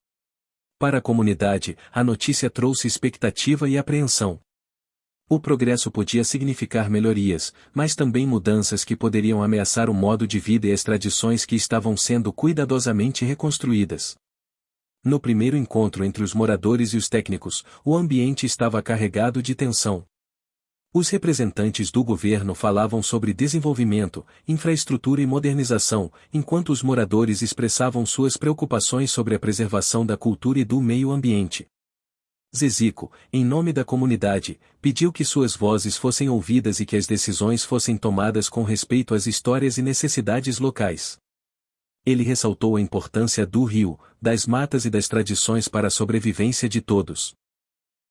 Speaker 1: Para a comunidade, a notícia trouxe expectativa e apreensão. O progresso podia significar melhorias, mas também mudanças que poderiam ameaçar o modo de vida e as tradições que estavam sendo cuidadosamente reconstruídas. No primeiro encontro entre os moradores e os técnicos, o ambiente estava carregado de tensão. Os representantes do governo falavam sobre desenvolvimento, infraestrutura e modernização, enquanto os moradores expressavam suas preocupações sobre a preservação da cultura e do meio ambiente. Zizico, em nome da comunidade, pediu que suas vozes fossem ouvidas e que as decisões fossem tomadas com respeito às histórias e necessidades locais. Ele ressaltou a importância do rio, das matas e das tradições para a sobrevivência de todos.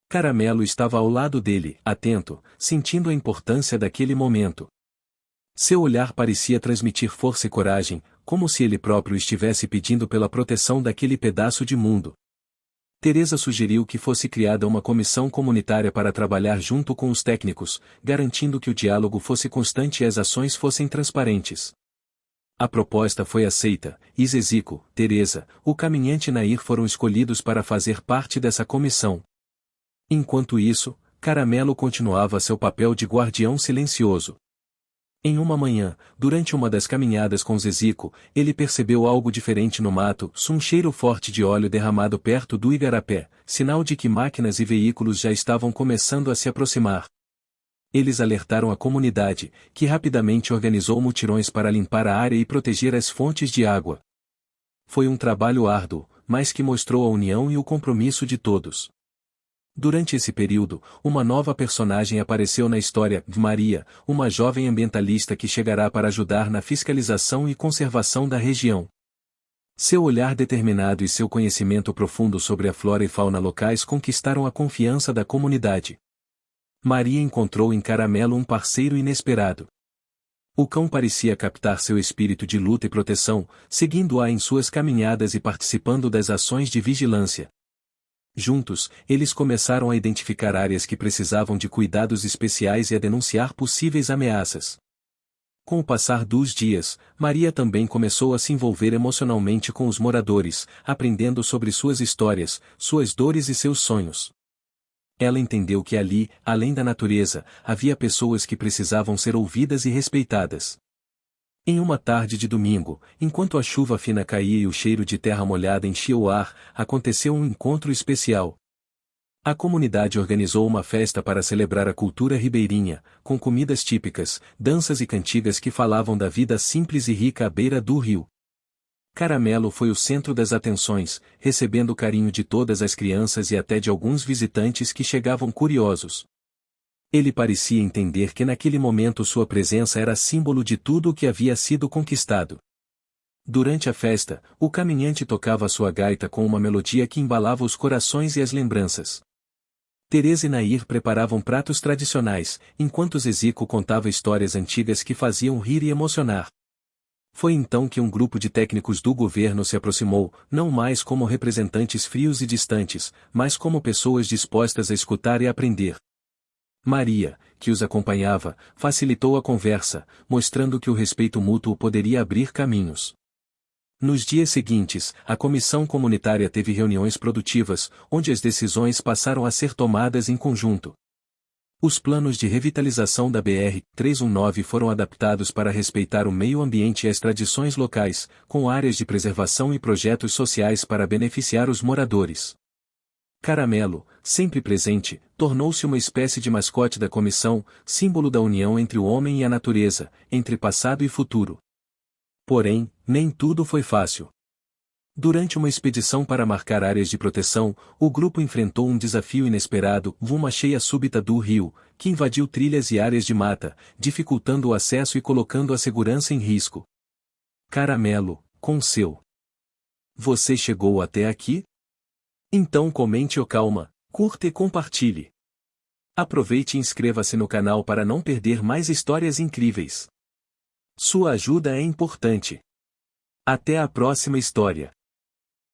Speaker 1: Caramelo estava ao lado dele, atento, sentindo a importância daquele momento. Seu olhar parecia transmitir força e coragem, como se ele próprio estivesse pedindo pela proteção daquele pedaço de mundo. Teresa sugeriu que fosse criada uma comissão comunitária para trabalhar junto com os técnicos, garantindo que o diálogo fosse constante e as ações fossem transparentes. A proposta foi aceita, e Zizico, Teresa, o caminhante Nair foram escolhidos para fazer parte dessa comissão. Enquanto isso, Caramelo continuava seu papel de guardião silencioso. Em uma manhã, durante uma das caminhadas com Zizico, ele percebeu algo diferente no mato, um cheiro forte de óleo derramado perto do igarapé, sinal de que máquinas e veículos já estavam começando a se aproximar. Eles alertaram a comunidade, que rapidamente organizou mutirões para limpar a área e proteger as fontes de água. Foi um trabalho árduo, mas que mostrou a união e o compromisso de todos. Durante esse período, uma nova personagem apareceu na história, Maria, uma jovem ambientalista que chegará para ajudar na fiscalização e conservação da região. Seu olhar determinado e seu conhecimento profundo sobre a flora e fauna locais conquistaram a confiança da comunidade. Maria encontrou em Caramelo um parceiro inesperado. O cão parecia captar seu espírito de luta e proteção, seguindo-a em suas caminhadas e participando das ações de vigilância. Juntos, eles começaram a identificar áreas que precisavam de cuidados especiais e a denunciar possíveis ameaças. Com o passar dos dias, Maria também começou a se envolver emocionalmente com os moradores, aprendendo sobre suas histórias, suas dores e seus sonhos. Ela entendeu que ali, além da natureza, havia pessoas que precisavam ser ouvidas e respeitadas. Em uma tarde de domingo, enquanto a chuva fina caía e o cheiro de terra molhada enchia o ar, aconteceu um encontro especial. A comunidade organizou uma festa para celebrar a cultura ribeirinha, com comidas típicas, danças e cantigas que falavam da vida simples e rica à beira do rio. Caramelo foi o centro das atenções, recebendo o carinho de todas as crianças e até de alguns visitantes que chegavam curiosos. Ele parecia entender que naquele momento sua presença era símbolo de tudo o que havia sido conquistado. Durante a festa, o caminhante tocava sua gaita com uma melodia que embalava os corações e as lembranças. Teresa e Nair preparavam pratos tradicionais, enquanto Zizico contava histórias antigas que faziam rir e emocionar. Foi então que um grupo de técnicos do governo se aproximou, não mais como representantes frios e distantes, mas como pessoas dispostas a escutar e aprender. Maria, que os acompanhava, facilitou a conversa, mostrando que o respeito mútuo poderia abrir caminhos. Nos dias seguintes, a comissão comunitária teve reuniões produtivas, onde as decisões passaram a ser tomadas em conjunto. Os planos de revitalização da BR-319 foram adaptados para respeitar o meio ambiente e as tradições locais, com áreas de preservação e projetos sociais para beneficiar os moradores. Caramelo, sempre presente, tornou-se uma espécie de mascote da comissão, símbolo da união entre o homem e a natureza, entre passado e futuro. Porém, nem tudo foi fácil. Durante uma expedição para marcar áreas de proteção, o grupo enfrentou um desafio inesperado, uma cheia súbita do rio, que invadiu trilhas e áreas de mata, dificultando o acesso e colocando a segurança em risco. Caramelo, com seu. Você chegou até aqui? Então comente ou calma, curta e compartilhe. Aproveite e inscreva-se no canal para não perder mais histórias incríveis. Sua ajuda é importante. Até a próxima história.